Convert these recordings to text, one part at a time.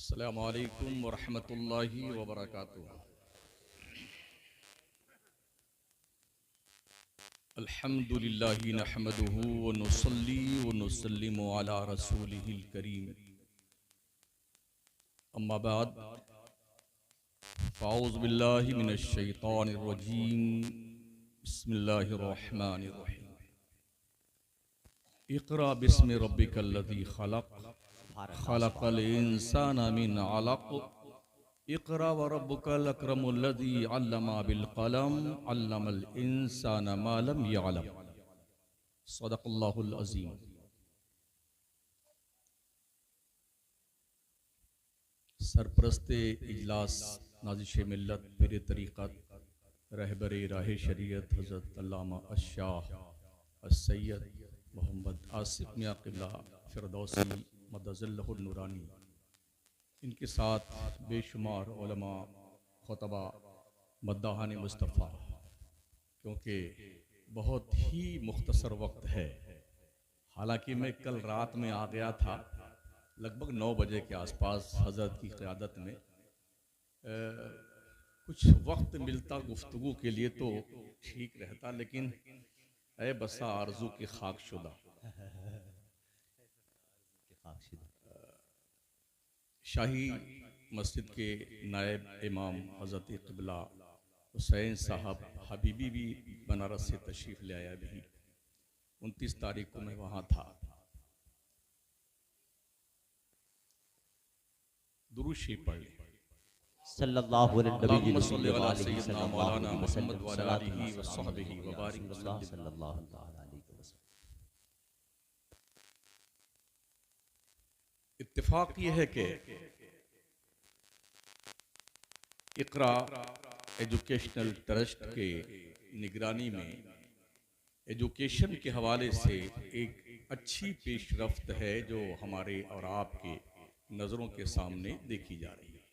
अस्सलामु अलैकुम वरहमतुल्लाहि वबरकातुहू। अल्हम्दुलिल्लाहि नहमदुहू व नुसल्ली व नुसल्लिमु अला रसूलिहिल करीम। अम्मा बाद फ़ाऊज़ु बिल्लाहि मिनश शैतानिर रजीम। बिस्मिल्लाहिर रहमानिर रहीम। इक़रा बिस्मि रब्बिकल्लज़ी खलक़ खलक़ल इंसाना मिन अलक़। इक़रा व रब्बुकल अकरमुल्लज़ी अल्लमा बिल क़लम अल्लमल इंसाना मा लम यअलम। सदक़ल्लाहुल अज़ीम। सरपरस्ते इजलास नाज़िश मिल्लत पीर तरीक़त रहबरे राह शरीयत हज़रत अल्लामा अश-शाह अस-सय्यद मोहम्मद आसिफ़ मियां क़िबला फ़िरदौसी मदज़ल्लहुन नूरानी, इनके साथ बेशुमार उलमा, खुतबा, मद्दाहान मुस्तफ़ा, क्योंकि बहुत ही मुख्तसर वक्त है। हालांकि मैं कल रात में आ गया था लगभग 9 बजे के आसपास हज़रत की क़यादत में। कुछ वक्त मिलता गुफ्तगू के लिए तो ठीक रहता, लेकिन ऐ बसा आरज़ू की खाकशुदा। शाही मस्जिद के नायब इमाम हज़रत क़िबला हुसैन साहब हबीबी भी बनारस से तशरीफ़ ले आया। भी 29 तारीख को मैं वहाँ था। दुरूद शरीफ पढ़ लें। सल्लल्लाहु अल्लाहुम्मा सल्लि अला अलैहि सय्यिदिना मौलाना मुहम्मद व अला आलिहि व सहबिहि व बारिक वसल्लिम। इत्तिफाक ये है कि इक़रा एजुकेशनल ट्रस्ट के निगरानी में एजुकेशन के हवाले से एक अच्छी पेशरफ्त है जो हमारे और आपके नज़रों के सामने देखी जा रही है।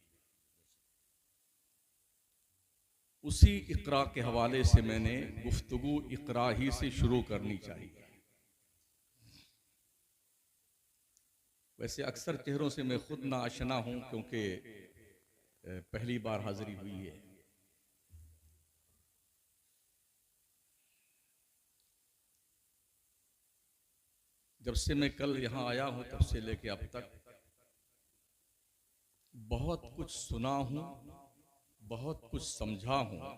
उसी इक़रा के हवाले से मैंने गुफ्तगू इक़रा ही से शुरू करनी चाहिए। वैसे अक्सर चेहरों से मैं खुद ना आशना हूं, क्योंकि पहली बार हाजिरी हुई है। जब से मैं कल यहाँ आया हूं तब से लेके अब तक बहुत कुछ सुना हूं, बहुत कुछ समझा हूं।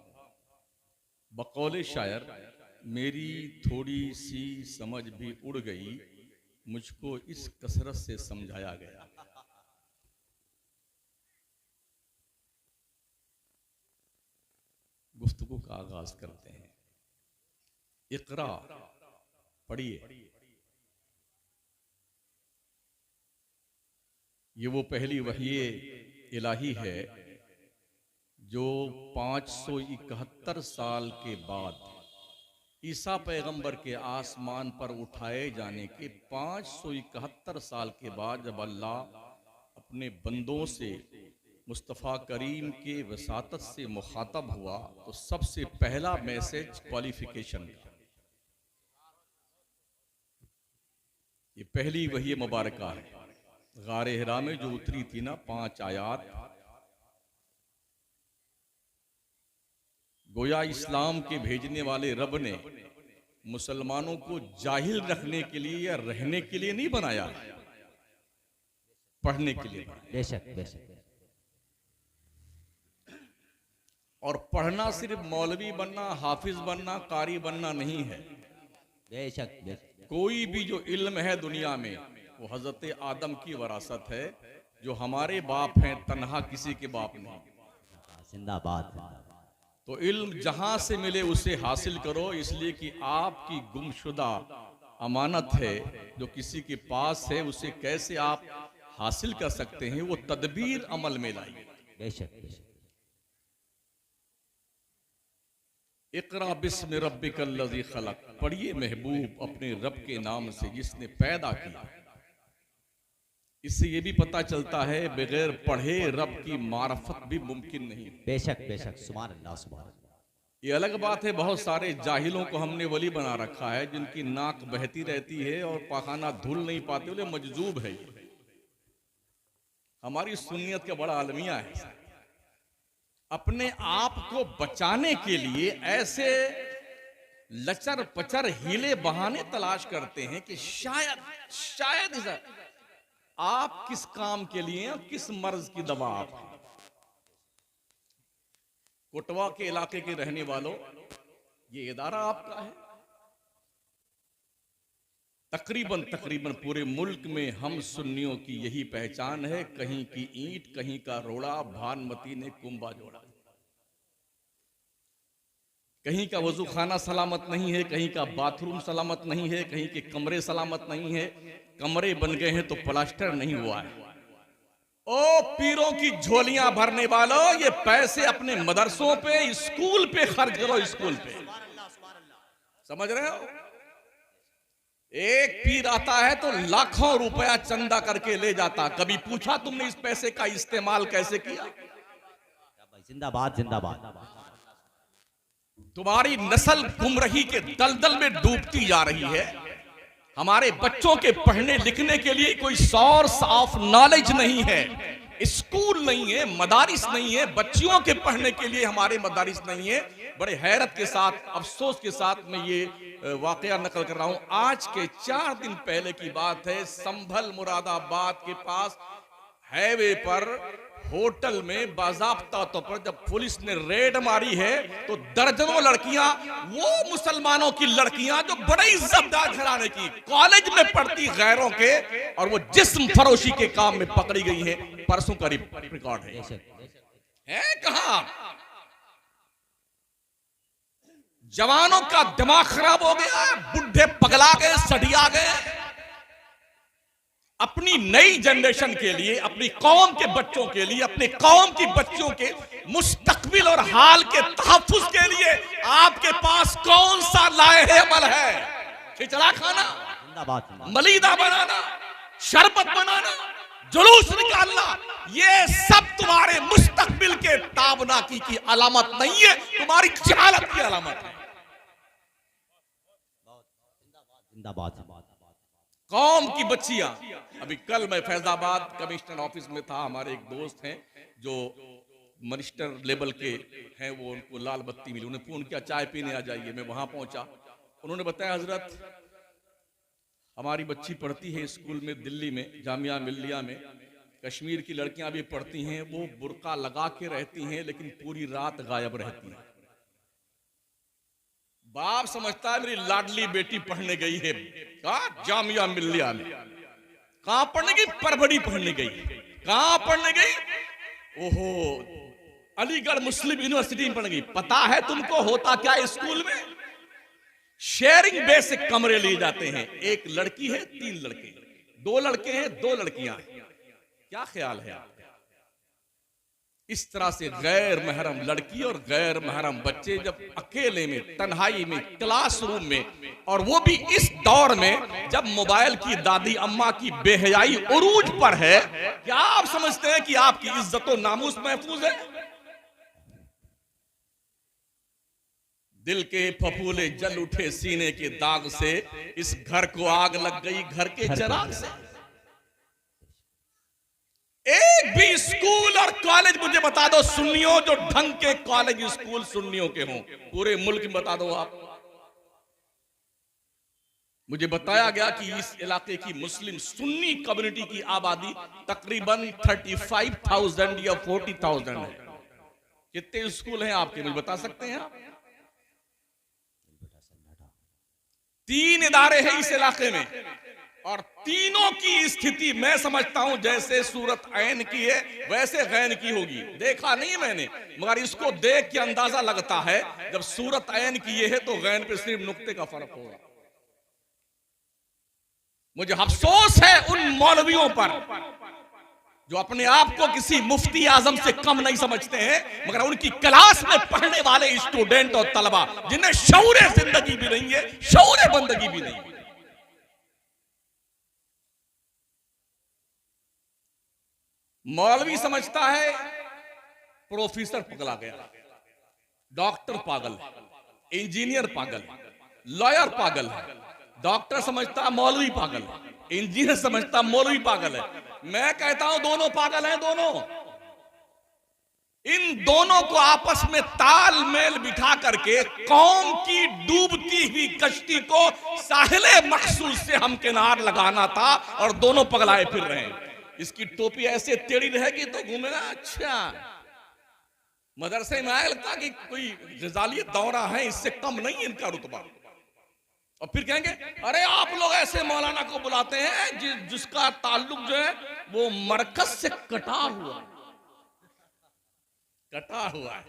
बकौले शायर मेरी थोड़ी सी समझ भी उड़ गई, मुझको इस कसरत से समझाया गया। गुफ्तगू का आगाज करते हैं। इक़रा पढ़िए। ये वो पहली वही इलाही है जो 571 साल के बाद ईसा पैगंबर के आसमान पर उठाए जाने के 571 साल के बाद जब अल्लाह अपने बंदों से मुस्तफ़ा करीम के वसातत से मुखातब हुआ तो सबसे पहला मैसेज क्वालिफिकेशन का। ये पहली वही मुबारका है। गारे हिरा में जो उतरी थी ना 5 आयात, गोया इस्लाम के भेजने वाले रब ने मुसलमानों को जाहिल रखने के लिए या रहने के लिए नहीं बनाया, पढ़ने के लिए बनाया। बेशक बेशक। और पढ़ना सिर्फ मौलवी बनना, हाफिज बनना, कारी बनना नहीं है। बेशक बेशक। कोई भी जो इल्म है दुनिया में वो हजरत आदम की वरासत है। जो हमारे बाप हैं तन्हा किसी के बाप नहीं। जिंदाबाद। तो इल्म जहां से मिले उसे हासिल करो, इसलिए कि आपकी गुमशुदा अमानत है जो किसी के पास है, उसे कैसे आप हासिल कर सकते हैं वो तदबीर अमल में लाइए। बेशक बेशक। इक़रा बिस्मि रब्बिकल्लज़ी खलक़। पढ़िए महबूब अपने रब के नाम से जिसने पैदा किया। इससे ये भी पता चलता है बगैर पढ़े रब की मारफत भी मुमकिन नहीं। बेशक बेशक। सुभान अल्लाह सुभान अल्लाह। ये अलग बात है, बहुत सारे जाहिलों को हमने वली बना रखा है जिनकी नाक बहती रहती है और पाखाना धुल नहीं पाते, बोले मजजूब है ये। हमारी सुन्नियत का बड़ा अलमिया है। अपने आप को बचाने के लिए ऐसे लचर पचर हीले बहाने तलाश करते हैं कि शायद आप किस काम के लिए और किस मर्ज की दवा आप हैं। कोटवा के इलाके के रहने वालों, ये इदारा आपका है। तकरीबन पूरे मुल्क में हम सुन्नियों की यही पहचान है, कहीं की ईंट कहीं का रोड़ा, भानमती ने कुंभा जोड़ा। कहीं का वजू खाना सलामत नहीं है, कहीं का बाथरूम सलामत नहीं है, कहीं के कमरे सलामत नहीं है। कमरे बन गए हैं तो प्लास्टर नहीं हुआ है। ओ पीरों की झोलियां भरने वालों, ये पैसे अपने मदरसों पे, स्कूल पे खर्च करो। स्कूल पे समझ रहे हो? एक पीर आता है तो लाखों रुपया चंदा करके ले जाता। कभी पूछा तुमने इस पैसे का इस्तेमाल कैसे किया? जिंदाबाद जिंदाबाद। तुम्हारी नस्ल गुमराही के दलदल में डूबती जा रही है। हमारे बच्चों के पढ़ने लिखने के लिए कोई सोर्स ऑफ नॉलेज नहीं है, स्कूल नहीं है, मदारिस नहीं है। बच्चियों के पढ़ने के लिए हमारे मदारिस नहीं है। बड़े हैरत के साथ, अफसोस के साथ मैं ये वाकया नकल कर रहा हूं। आज के 4 दिन पहले की बात है। संभल मुरादाबाद के पास हाईवे पर होटल में बाज़ाब्ता तौर पर जब पुलिस ने रेड मारी है तो दर्जनों लड़कियां, वो मुसलमानों की लड़कियां जो बड़े इज्जतदार घराने की, कॉलेज में पढ़ती गैरों के, और वो जिस्म फरोशी के काम में पकड़ी गई है। परसों का रिकॉर्ड है कहां? जवानों का दिमाग खराब हो गया, बुढ़े पगला गए, सड़िया गए। अपनी नई जनरेशन के लिए, अपनी कौम के बच्चों के लिए, अपने कौम की बच्चियों के मुस्तकबिल और हाल के तहफ्फुज के लिए आपके पास कौन सा लाए अमल है? खिचड़ा खाना, मलीदा बनाना, शरबत बनाना, जुलूस निकालना, ये सब तुम्हारे मुस्तकबिल के ताबनाकी की अलामत नहीं है, तुम्हारी जहालत की अलामत है। कौम की बच्चियां, अभी कल मैं फैजाबाद कमिश्नर ऑफिस में था। हमारे एक दोस्त हैं जो मिनिस्टर लेवल के हैं, वो उनको लाल बत्ती मिली। उन्हें फोन किया चाय पीने आ जाइए। मैं वहां पहुंचा। उन्होंने बताया हजरत हमारी बच्ची पढ़ती है स्कूल में, दिल्ली में, जामिया मिल्लिया में। कश्मीर की लड़कियां भी पढ़ती हैं, वो बुर्का लगा के रहती हैं लेकिन पूरी रात गायब रहती हैं। बाप समझता है मेरी लाडली बेटी पढ़ने गई है जामिया मिल्लिया में। कहां पढ़ने गई? परवड़ी पढ़ने गई। कहां पढ़ने गई? ओहो, अलीगढ़ मुस्लिम यूनिवर्सिटी में पढ़ने गई। पता है तुमको होता क्या स्कूल में? शेयरिंग बेसिक कमरे लिए जाते हैं। एक लड़की है, 3 लड़के, 2 लड़के हैं, 2 लड़कियां हैं। क्या ख्याल है आपका? इस तरह से गैर महरम लड़की और गैर महरम बच्चे जब अकेले में, तन्हाई में, क्लासरूम में, और वो भी इस दौर में जब मोबाइल की दादी अम्मा की बेहयाई उरूज पर है, क्या आप समझते हैं कि आपकी इज्जत और नामूस महफूज है? दिल के फफूले जल उठे सीने के दाग से, इस घर को आग लग गई घर के चिराग से। एक भी स्कूल और कॉलेज मुझे बता दो सुन्नियों, जो ढंग के कॉलेज स्कूल सुन्नियों के हों पूरे मुल्क में, बता दो आप। मुझे बताया गया कि इस इलाके की मुस्लिम सुन्नी कम्युनिटी की आबादी तकरीबन 35,000 या 40,000 है। कितने स्कूल हैं आपके, मुझे बता सकते हैं आप? 3 इदारे हैं इस इलाके में, और तीनों की स्थिति मैं समझता हूं जैसे सूरत ऐन की है वैसे गैन की होगी। देखा नहीं मैंने, मगर इसको देख के अंदाजा लगता है जब सूरत ऐन की ये है तो गैन पे सिर्फ नुक्ते का फर्क होगा। मुझे अफसोस है उन मौलवियों पर जो अपने आप को किसी मुफ्ती आजम से कम नहीं समझते हैं, मगर उनकी क्लास में पढ़ने वाले स्टूडेंट और तलबा जिन्हें शऊर जिंदगी भी नहीं है, शऊर बंदगी भी नहीं है। मौलवी समझता है प्रोफेसर पगला गया, डॉक्टर पागल है, इंजीनियर पागल है, लॉयर पागल है। डॉक्टर समझता मौलवी पागल है, इंजीनियर समझता मौलवी पागल है। मैं कहता हूं दोनों पागल हैं, दोनों। इन दोनों को आपस में तालमेल बिठा करके कौम की डूबती हुई कश्ती को साहिले मखसूस से हम किनार लगाना था, और दोनों पगलाए फिर रहे हैं। इसकी टोपी ऐसे टेढ़ी रहेगी तो घूमेगा। अच्छा, मदरसे में आया, लगता कि कोई गजाली दौरा है, इससे कम नहीं है इनका रुतबा। और फिर कहेंगे अरे आप लोग ऐसे मौलाना को बुलाते हैं जिसका ताल्लुक जो है वो मरकज से कटा हुआ है।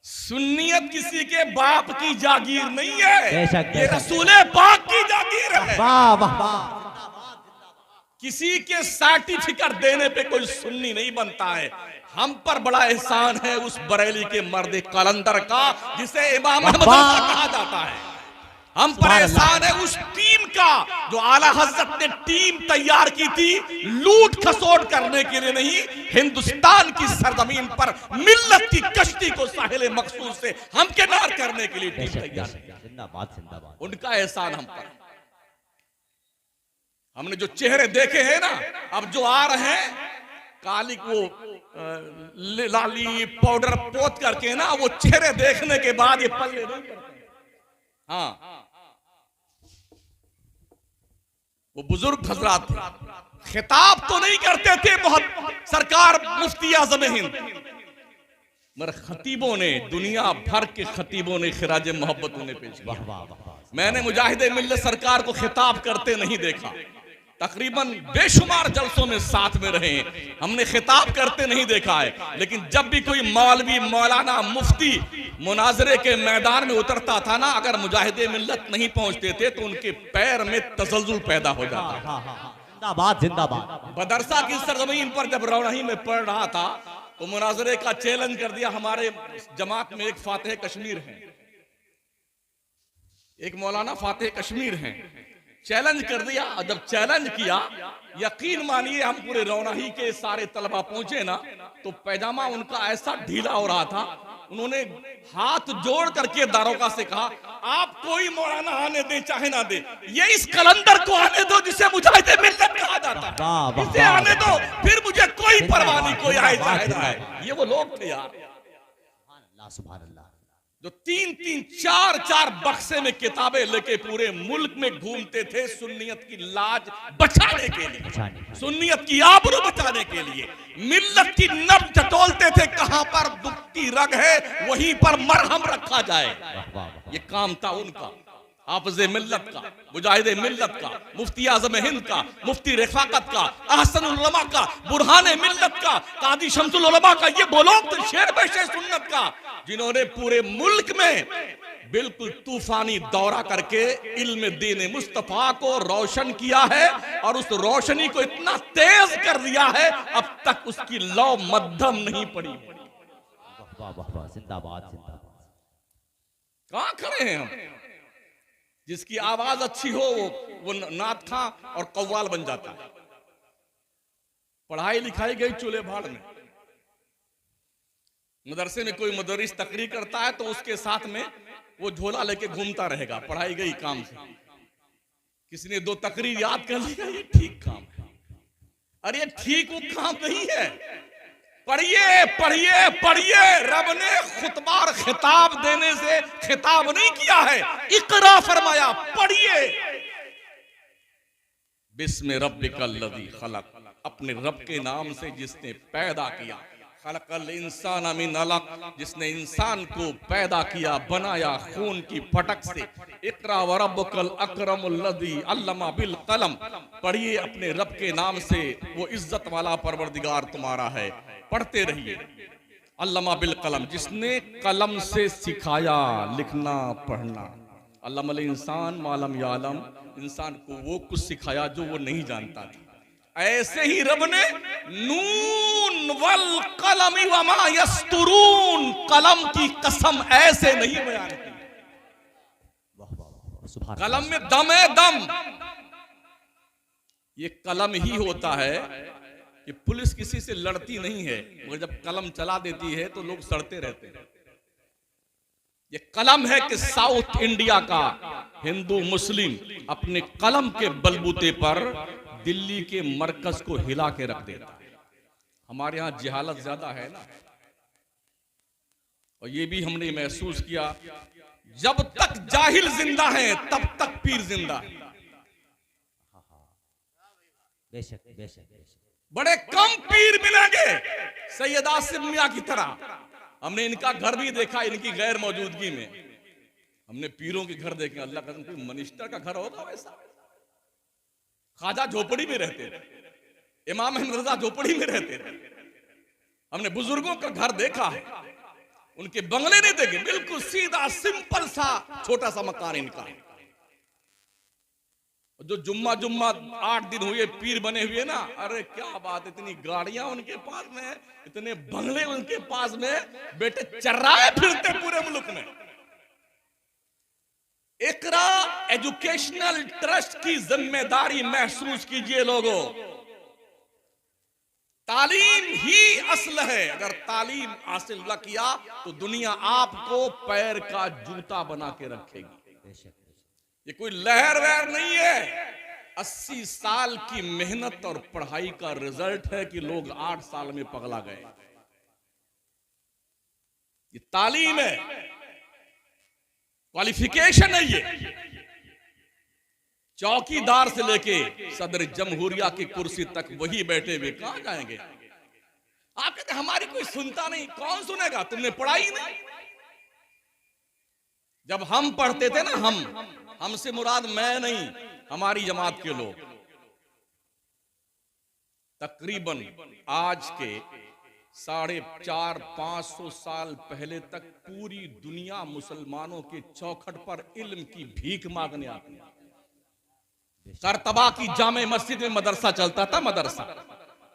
सुन्नियत किसी के बाप की जागीर नहीं है, ये रसूले पाक की जागीर है। वाह वाह वाह। किसी के सर्टिफिकेट देने पे कोई सुन्नी नहीं बनता है। हम पर बड़ा एहसान है उस बरेली के मर्द कलंदर का जिसे इमाम अहमद कहा जाता है। हम पर एहसान है उस टीम का जो आला हजरत ने टीम तैयार की थी लूट खसोट करने के लिए नहीं, हिंदुस्तान की सरजमीन पर मिल्लत की कश्ती को साहिल मखसूस से हम किनार करने के लिए टीम तैयार। जिंदाबाद जिंदाबाद। उनका एहसान हम पर। हमने जो चेहरे देखे हैं ना, अब जो आ रहे हैं काली को लाली पाउडर पोत करके ना, वो चेहरे देखने के बाद ये पल्ले नहीं पड़ते। हाँ, वो बुजुर्ग हजरात थे, खिताब तो नहीं करते थे बहुत सरकार मुफ्ती आज़म हिंद, मगर खतीबों ने, दुनिया भर के खतीबों ने खिराज मोहब्बत उन्हें पेश किया। मैंने मुजाहिदे मिल्लत सरकार को खिताब करते नहीं देखा। तकरीबन बेशुमार जलसों में साथ में रहे, हमने खिताब करते नहीं देखा है। लेकिन जब भी कोई मौलवी, मौलाना, मुफ्ती मुनाजरे के मैदान में उतरता था ना, अगर मुजाहिदे मिल्लत नहीं पहुंचते थे तो उनके पैर में तसल्जुल पैदा हो जाता। जिंदाबाद जिंदाबाद। बदरसा की सरजमीन पर जब रौनाही में पढ़ रहा था तो मुनाजरे का चैलेंज कर दिया। हमारे जमात में एक फातेह कश्मीर है, एक मौलाना फातेह कश्मीर हैं, चैलेंज कर दिया। और जब चैलेंज किया, यकीन मानिए हम पूरे रौनाही के सारे तलबा पहुंचे ना, तो पैजामा उनका ऐसा ढीला हो रहा था, उन्होंने हाथ जोड़ करके दारोगा से कहा आप कोई मौलाना आने दे चाहे ना दे, ये इस कलंदर को आने दो जिसे मुजाहिदे मिल्लत कहा जाता है, इसे आने दो, फिर मुझे कोई परवाह नहीं, कोई आए चाहे ना आए। ये वो लोग थे यार, सुभान अल्लाह, जो 3-3, 4-4 बक्से में किताबें लेके पूरे मुल्क में घूमते थे सुन्नियत की लाज बचाने के लिए, सुन्नियत की आबरू बचाने के लिए, मिल्लत की नब्ज टटोलते थे। कहां पर दुखती रग है वहीं पर मरहम रखा जाए, ये काम था उनका। हाफिज़े मिल्लत का, मुजाहिदे मिल्लत का, मुफ्ती आज़म हिंद का, मुफ्ती रफ़ाकत का, अहसनुल उलमा का, बुरहाने मिल्लत का, कादी शम्सुल उलमा का, ये वो लोग थे शेर बशे सुन्नत का, जिन्होंने पूरे मुल्क में बिल्कुल तूफानी दौरा करके इल्म दीन मुस्तफा को रोशन किया है, और उस रोशनी को इतना तेज कर दिया है अब तक उसकी लौ मध्यम नहीं पड़ी। जिंदाबाद जिंदाबाद। कहां खड़े हैं हम? जिसकी आवाज अच्छी हो वो नात खां और कव्वाल बन जाता है। पढ़ाई लिखाई गई चूल्हे भाड़ में। मदरसे में कोई मुदर्रिस तकरीर करता है तो उसके साथ में वो झोला लेके घूमता रहेगा, पढ़ाई गई काम से। किसी ने 2 तकरीर याद कर लिया, ये ठीक काम है। अरे ये ठीक वो काम नहीं है। पढ़िए पढ़िए पढ़िए, रब ने खुतबा और खिताब देने से खिताब नहीं किया है, इकरा फरमाया, पढ़िए। बिस्म रब्बिकल लज़ी खलक, अपने रब के नाम से जिसने पैदा किया। खलकल इंसान मिन अलक, जिसने इंसान को पैदा किया, बनाया खून की फटक से। इकरा व रब्बुकल अकरमुल लज़ी अल्लमा बिल कलम, पढ़िए अपने रब के नाम से, वो इज्जत वाला परवरदिगार तुम्हारा है, पढ़ते रहिए। अल्लमा बिल कलम, जिसने कलम से सिखाया लिखना पढ़ना। अल्लमल इंसान मालम यालम, इंसान को वो कुछ सिखाया जो वो नहीं जानता था। ऐसे ही रब ने नून वल कलमी वमा यस्तुरून, कलम की कसम ऐसे नहीं बयान की। कलम में दम है, दम। ये कलम ही होता है कि पुलिस किसी से लड़ती नहीं है, मगर जब कलम चला देती है तो लोग सड़ते रहते हैं। ये कलम है कि साउथ इंडिया का हिंदू मुस्लिम अपने कलम के बलबूते पर दिल्ली के मरकज को हिला के रख देता है। हमारे यहाँ जहालत ज्यादा है ना, और ये भी हमने महसूस किया, जब तक जाहिल जिंदा है तब तक पीर जिंदा है। बेशक बेशक बेशक। बड़े कम पीर मिलेंगे सैयद आसिम मियां की तरह। हमने इनका घर भी देखा, इनकी गैर मौजूदगी में हमने पीरों के घर देखे। अल्लाह कसम, कोई मिनिस्टर का घर होगा वैसा? ख्वाजा झोपड़ी में रहते थे, इमाम अहमद रजा झोपड़ी में रहते थे। हमने बुजुर्गों का घर देखा है, उनके बंगले नहीं देखे, बिल्कुल सीधा सिंपल सा छोटा सा मकान इनका है। जो जुम्मा 8 दिन हुए पीर बने हुए ना, अरे क्या बात, इतनी गाड़ियां उनके पास में, इतने बंगले उनके पास में, बेटे चर्राए फिरते पूरे मुल्क में। इकरा एजुकेशनल ट्रस्ट की जिम्मेदारी महसूस कीजिए लोगों। तालीम ही असल है। अगर तालीम हासिल न किया तो दुनिया आपको पैर का जूता बना के रखेगी। ये कोई लहर वहर नहीं है। 80 साल की मेहनत और पढ़ाई का रिजल्ट है कि लोग 8 साल में पगला गए। ये तालीम है, क्वालिफिकेशन है। ये चौकीदार से लेके सदर जमहूरिया की कुर्सी तक वही बैठे हुए, कहां जाएंगे? आप कहते हमारी कोई सुनता नहीं। कौन सुनेगा? तुमने पढ़ाई नहीं। जब हम पढ़ते थे ना, हमसे मुराद मैं नहीं, हमारी जमात के लोग, तकरीबन आज के 450-500 साल पहले तक पूरी दुनिया मुसलमानों के चौखट पर इल्म की भीख मांगने आती है। करतबा की जामे मस्जिद में मदरसा चलता था। मदरसा,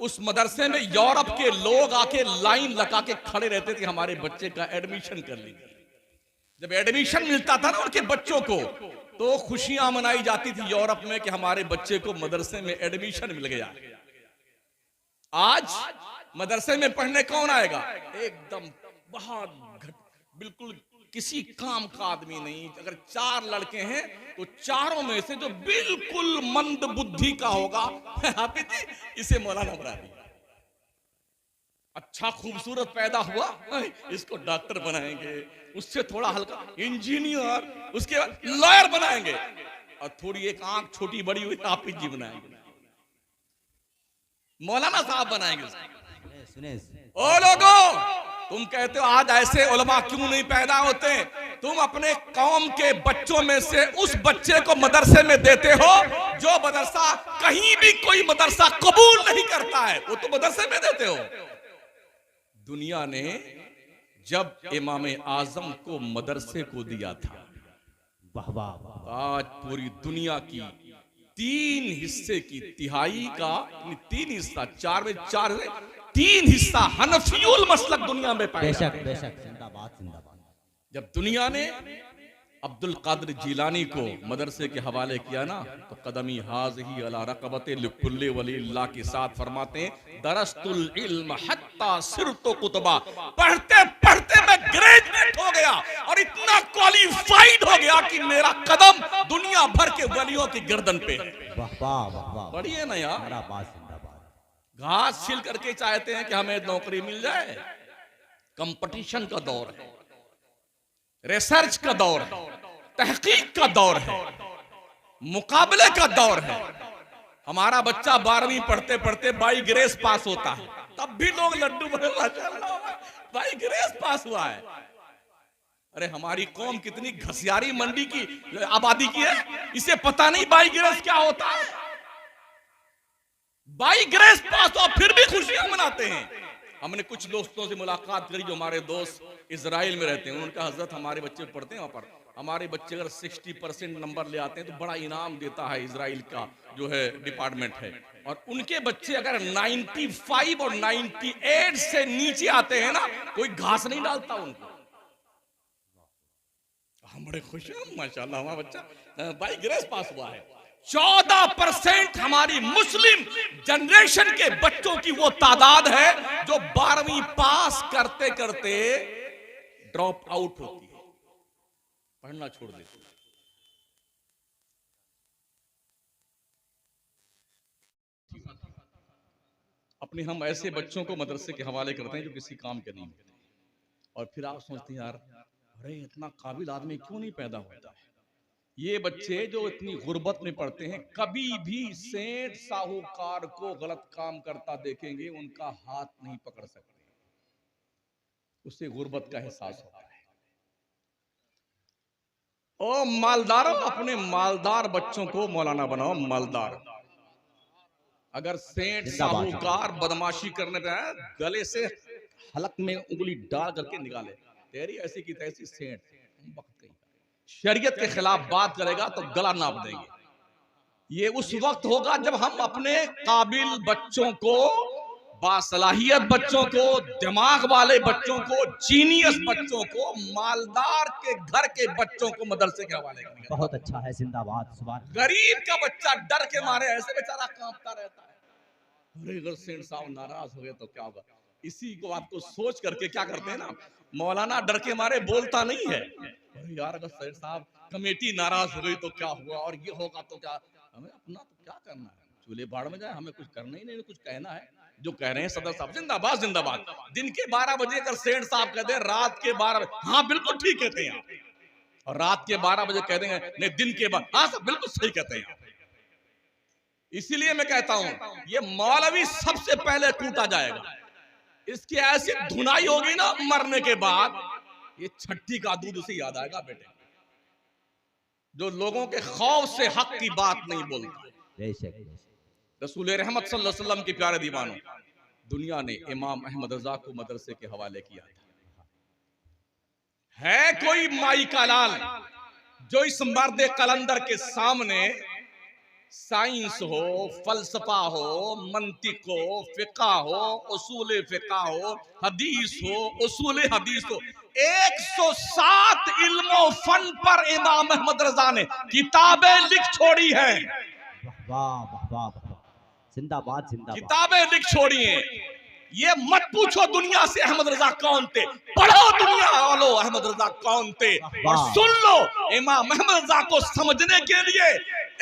उस मदरसे में यूरोप के लोग आके लाइन लगा के खड़े रहते थे, हमारे बच्चे का एडमिशन कर लीजिए। जब एडमिशन मिलता था ना उनके बच्चों को, तो खुशियां मनाई जाती थी यूरोप में कि हमारे बच्चे को मदरसे में एडमिशन मिल गया। आज मदरसे में पढ़ने कौन आएगा? एकदम बहुत बिल्कुल किसी काम का आदमी नहीं। अगर 4 लड़के हैं तो चारों में से जो बिल्कुल मंद बुद्धि का होगा, हाफिज जी इसे मौलाना बना दिया। अच्छा खूबसूरत पैदा हुआ, इसको डॉक्टर बनाएंगे, उससे थोड़ा हल्का इंजीनियर, उसके बाद लॉयर बनाएंगे, और थोड़ी एक आंख छोटी बड़ी हुई हाफिज जी बनाएंगे, मौलाना साहब बनाएंगे। सुने ओ लोगों, तुम कहते हो आज ऐसे उलमा क्यों नहीं पैदा होते? तुम अपने कौम के बच्चों में से उस बच्चे को मदरसे में देते हो जो मदरसा कहीं भी कोई मदरसा कबूल नहीं करता है, वो तो मदरसे में देते हो। दुनिया ने जब इमाम आजम को मदरसे को दिया था, वाह वाह, आज पूरी दुनिया की 3 हिस्से की तिहाई का 3 हिस्सा, 4 में 4 3 हिस्सा हनफियुल मसलक दुनिया में पाया। बेशक बेशक, जिंदाबाद जिंदाबाद। जब दुनिया ने अब्दुल कादिर जिलानी को मदरसे के हवाले किया ना, तो कदमी हाज़ही अला रक़बते लिकुल्लि वलील्लाह के साथ फरमाते हैं, दरस्तुल इल्म हत्ता सिरतु कुतबा, पढ़ते पढ़ते मैं ग्रेजुएट हो गया और इतना क्वालिफाइड हो गया कि मेरा कदम दुनिया भर के वलियों की गर्दन पे है। वाह वाह वाह वाह, बढ़िया ना यार। जिंदाबाद जिंदाबाद। घास छिल करके चाहते हैं कि हमें नौकरी मिल जाए। कंपटीशन का दौर है, रिसर्च का दौर है, तहकीक का दौर है, मुकाबले का दौर है। हमारा बच्चा 12वीं पढ़ते पढ़ते बाई ग्रेस पास होता है, तब भी लोग लड्डू बने, बाई ग्रेस पास हुआ है। अरे हमारी कौम कितनी घसियारी मंडी की आबादी की है, इसे पता नहीं बाई ग्रेस क्या होता है। बाई ग्रेस पास हो फिर भी खुशियां मनाते हैं। हमने कुछ दोस्तों से मुलाकात करी जो हमारे दोस्त इजराइल में रहते हैं। उनका हजरत हमारे बच्चे पढ़ते हैं वहां पर, हमारे बच्चे अगर 60% नंबर ले आते हैं तो बड़ा इनाम देता है इजराइल का जो है डिपार्टमेंट है, और उनके बच्चे अगर 95 और 98 से नीचे आते हैं ना, कोई घास नहीं डालता उनको। हम बड़े खुश हैं, माशाल्लाह हमारा बच्चा बाई ग्रेस पास हुआ है। 14% हमारी मुस्लिम जनरेशन के बच्चों की वो तादाद है जो 12वीं पास करते करते ड्रॉप आउट होती है, पढ़ना छोड़ देती है। अपने हम ऐसे बच्चों को मदरसे के हवाले करते हैं जो किसी काम के नहीं होते, और फिर आप सोचते हैं यार अरे इतना काबिल आदमी क्यों नहीं पैदा होता है। ये बच्चे जो इतनी गुर्बत में पढ़ते हैं, कभी भी सेठ साहूकार को गलत काम करता देखेंगे उनका हाथ नहीं पकड़ सकते, उससे गुर्बत का एहसास होता है। ओ मालदारों, अपने मालदार बच्चों को मौलाना बनाओ, मालदार। अगर सेठ साहूकार बदमाशी करने पे आए, गले से हलक में उंगली डाल करके निकाले, तेरी ऐसी की तैसी सेठ शरीयत के खिलाफ बात करेगा तो गला नाप देंगे। ये उस वक्त होगा जब हम अपने काबिल बच्चों को, बासलाहियत बच्चों को, दिमाग वाले बच्चों को, जीनियस बच्चों को, मालदार के घर के बच्चों को मदरसे के हवाले करेंगे। बहुत अच्छा है, जिंदाबाद। सुभान। गरीब का बच्चा डर के मारे ऐसे बेचारा कांपता रहता है, अरे अगर सेठ साहब नाराज हो गए तो क्या होगा। इसी को आपको सोच करके क्या करते हैं ना, मौलाना डर के मारे बोलता नहीं है, अरे यार अगर सेठ साहब कमेटी नाराज हो गई तो क्या हुआ, और ये होगा तो क्या, हमें अपना तो क्या करना है, चूल्हे बाढ़ में जाए, हमें कुछ करना ही नहीं, कुछ कहना है। जो कह रहे हैं सदर साहब जिंदाबाद जिंदाबाद, दिन के 12 बजे अगर सेठ साहब कहते हैं रात के 12 बजे, हाँ बिल्कुल ठीक कहते हैं आप, और रात के 12 बजे कह देंगे नहीं दिन के बाद, हाँ सब बिल्कुल सही कहते हैं। इसीलिए मैं कहता हूं ये मौलवी सबसे पहले कूटा जाएगा, इसकी ऐसी धुनाई होगी ना मरने के बाद, ये छठी का दूध उसे याद आएगा बेटे, जो लोगों के खौफ से हक की बात नहीं बोलता। रसूल रहमत सल्लल्लाहु अलैहि वसल्लम के प्यारे दीवानों, दुनिया ने इमाम अहमद रजा को मदरसे के हवाले किया था। है कोई माई का लाल जो इस मर्द कलंदर के सामने साइंस हो, फलसफा हो, मंतिक हो, फिका हो, उसूल फिका हो, हदीस हो, उसूल हदीस हो, 107 इल्मो फन पर इमाम अहमद रजा ने किताबें लिख छोड़ी हैं। वाह वाह वाह, जिंदाबाद जिंदाबाद, किताबें लिख छोड़ी हैं। ये मत पूछो दुनिया से अहमद रजा कौन थे, पढ़ो दुनिया वालों अहमद रजा कौन थे, और सुन लो इमाम अहमद रजा को समझने के लिए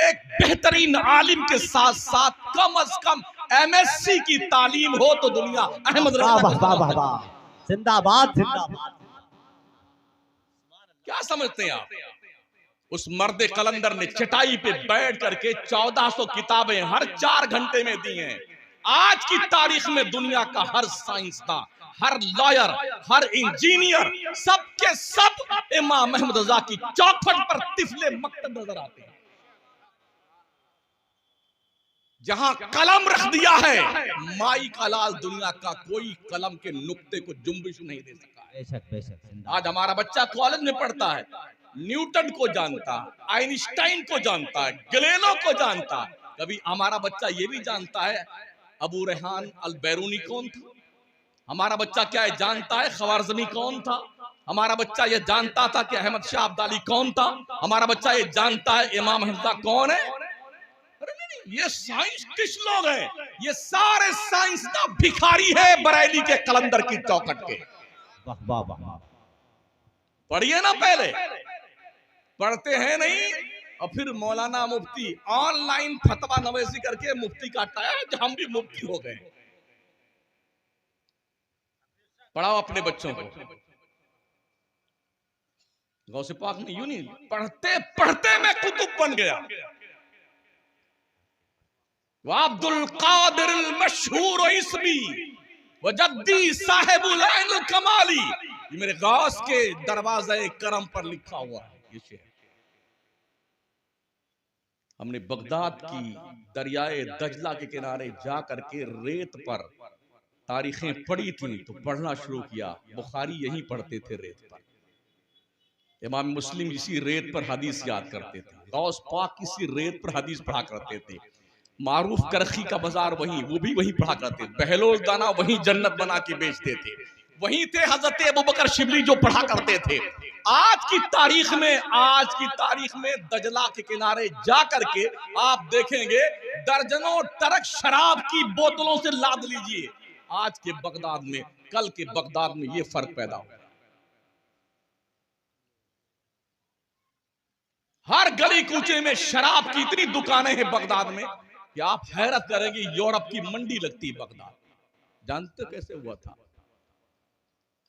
एक बेहतरीन आलिम के साथ साथ कम से कम MSc की तालीम हो तो दुनिया अहमद रजा। वाह वाह वाह वाह, जिंदाबाद जिंदाबाद। क्या समझते हैं आप, उस मर्द कलंदर ने चटाई पे बैठ करके 1400 किताबें हर 4 घंटे में दी हैं। आज की तारीख में दुनिया का हर साइंसदान, हर लॉयर, हर इंजीनियर, सबके सब इमाम अहमद रजा की चौखट पर तिफले मकतब नजर आते हैं। जहां कलम रख दिया है माई का लाल, दुनिया का कोई कलम के नुक्ते को जुम्बिश नहीं दे सका। बेशक बेशक। आज हमारा बच्चा कॉलेज में पढ़ता है, न्यूटन को जानता, आइंस्टाइन को जानता है, गैलीलियो को जानता। कभी हमारा बच्चा ये भी जानता है अबू रेहान अल बैरूनी कौन था? हमारा बच्चा क्या है जानता है ख्वारिज़मी कौन था? हमारा बच्चा ये जानता था कि अहमद शाह अब्दाली कौन था? हमारा बच्चा ये जानता है इमाम अहमद कौन है? अरे नहीं, ये साइंटिस्ट लोग हैं, ये सारे साइंसदान भिखारी है बरेली के कलंदर की चौखट के। वाह वाह वाह, पढ़िए ना, पहले पढ़ते हैं नहीं, और फिर मौलाना मुफ्ती ऑनलाइन फतवा नवेसी करके मुफ्ती काटता है, हम भी मुफ्ती हो गए। पढ़ाओ अपने बच्चों को। गौसे पाक ने यूं नहीं, पढ़ते पढ़ते मैं कुतुब बन गया। अब्दुल कादिर मशहूर इसमी व जद्दी साहिबुल ऐनुल कमाली, ये मेरे गौस के दरवाजे करम पर लिखा हुआ है ये शेर। हमने बगदाद की दरियाए दजला के किनारे जा करके रेत पर तारीखें पढ़ी थी, तो पढ़ना शुरू किया। बुखारी यहीं पढ़ते थे रेत पर, इमाम मुस्लिम इसी रेत पर हदीस याद करते थे, गौस पाक इसी रेत पर हदीस पढ़ा करते थे, मारूफ करखी का बाजार वहीं, वो भी वहीं पढ़ा करते, बहलोल दाना वहीं जन्नत बना के बेचते थे, वहीं थे हजरत अबू बकर शिबली जो पढ़ा करते थे। आज की तारीख में दजला के किनारे जा करके आप देखेंगे दर्जनों ट्रक शराब की बोतलों से लाद लीजिए। आज के बगदाद में, कल के बगदाद में ये फर्क पैदा हो। हर गली कूचे में शराब की इतनी दुकानें हैं बगदाद में कि आप हैरत करेंगे, यूरोप की मंडी लगती है बगदाद। जानते कैसे हुआ था?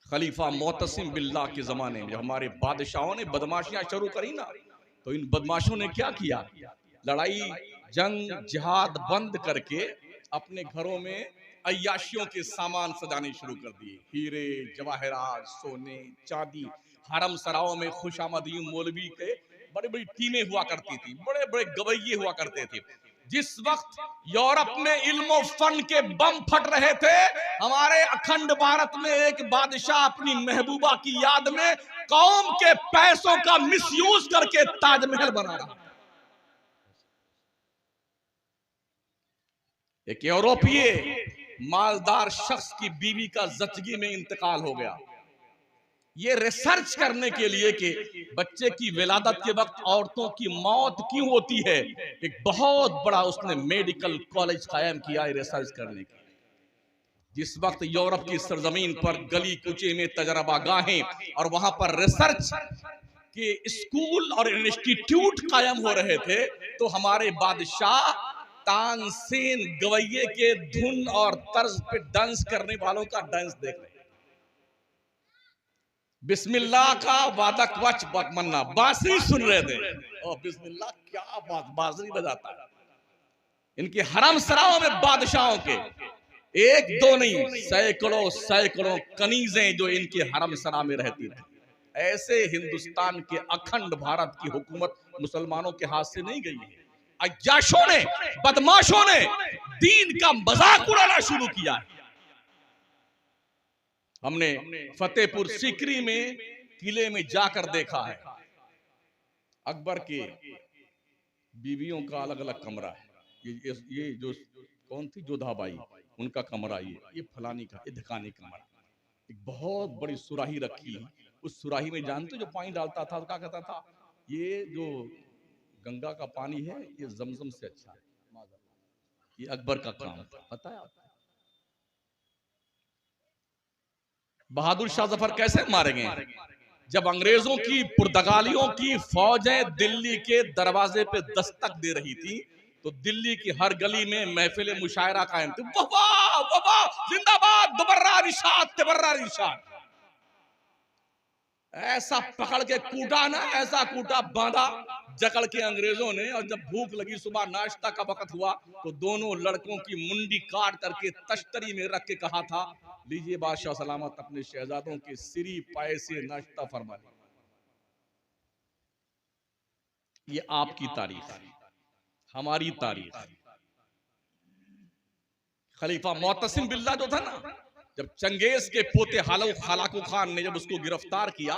खलीफा मोतसिम बिल्लाह के जमाने में जब हमारे बादशाहों ने बदमाशियां शुरू करी ना, तो इन बदमाशों ने क्या किया? लड़ाई जंग जिहाद बंद करके अपने घरों में अय्याशियों के सामान सजाने शुरू कर दिए। हीरे जवाहरात सोने चांदी, हरम सराओं में खुशामदी मौलवी के बड़ी बड़ी टीमें हुआ करती थी, बड़े बड़े गवैये हुआ करते थे। जिस वक्त यूरोप में इल्म फन के बम फट रहे थे, हमारे अखंड भारत में एक बादशाह अपनी महबूबा की याद में कौम के पैसों का मिसयूज करके ताजमहल बना रहा। एक यूरोपीय मालदार शख्स की बीवी का जचगी में इंतकाल हो गया। ये रिसर्च करने के लिए कि बच्चे की विलादत के वक्त औरतों की मौत क्यों होती है, एक बहुत बड़ा उसने मेडिकल कॉलेज कायम किया है रिसर्च करने के। जिस वक्त यूरोप की सरजमीन पर गली कुचे में तजर्बा गाहें और वहां पर रिसर्च के स्कूल और इंस्टीट्यूट कायम हो रहे थे, तो हमारे बादशाह तानसेन गवैये के धुन और तर्ज पे डांस करने वालों का डांस देख रहे। बिस्मिल्लाह का वादक वच मन्ना बांसुरी सुन रहे थे, और बिस्मिल्लाह क्या बांसुरी बजाता है। इनके हरम सराओं में बादशाहों के एक दो नहीं सैकड़ों सैकड़ों कनीजें जो इनके हरम सरा में रहती थी। ऐसे हिंदुस्तान के अखंड भारत की हुकूमत मुसलमानों के हाथ से नहीं गई है। अय्याशों ने बदमाशों ने दीन का मजाक उड़ाना शुरू किया है। हमने फतेहपुर सीकरी में किले में जाकर देखा है, अकबर के बीवियों का अलग अलग कमरा है। ये जो कौन थी जोधाबाई, उनका कमरा, ये फलानी का, ये ढकानी कमरा। एक बहुत बड़ी सुराही रखी, उस सुराही में जानते जो पानी डालता था तो क्या कहता था, ये जो गंगा का पानी है ये जमजम से अच्छा है। ये अकबर का काम था, पता है आपको? बहादुर शाह जफर कैसे मारे गए? जब अंग्रेजों की पुर्तगालियों की फौजें दिल्ली के दरवाजे पे दस्तक दे रही थी, तो दिल्ली की हर गली में महफिल मुशायरा कायम थी। वाह वाह जिंदाबाद, दुबर्रा रिशाद तिबर्रा रिशाद। ऐसा पकड़ के कूटा ना, ऐसा कूटा बांधा जकड़ के अंग्रेजों ने। और जब भूख लगी, सुबह नाश्ता का वक्त हुआ, तो दोनों लड़कों की मुंडी काट करके तश्तरी में रख के कहा था, लीजिए बादशाह सलामत, अपने शहजादों के सिरी पाए से नाश्ता फरमा। ये आपकी तारीख है, हमारी तारीख। खलीफा मोतसिम बिल्ला जो था ना, जब चंगेज के पोते हलाकू खान ने जब उसको गिरफ्तार किया,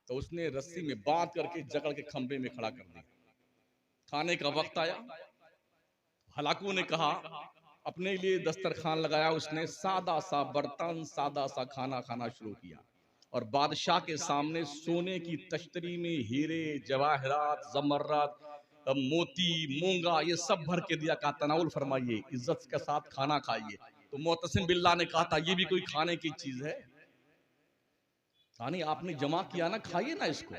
तो उसने रस्सी में बांध करके जकड़ के खंबे में खड़ा कर दिया। खाने का वक्त आया, हलाकू ने कहा, अपने लिए दस्तरखान लगाया, उसने सादा सा बर्तन सादा सा खाना खाना शुरू किया, और बादशाह के सामने सोने की तश्तरी में हीरे जवाहरात जमर्रात मोती मूंगा ये सब भर के दिया। कहा तनाउल फरमाइए, इज्जत के साथ खाना खाइए। तो मोतसिम बिल्ला ने कहा था, ये भी कोई खाने की चीज है? नहीं, आपने जमा किया ना, खाइए ना इसको।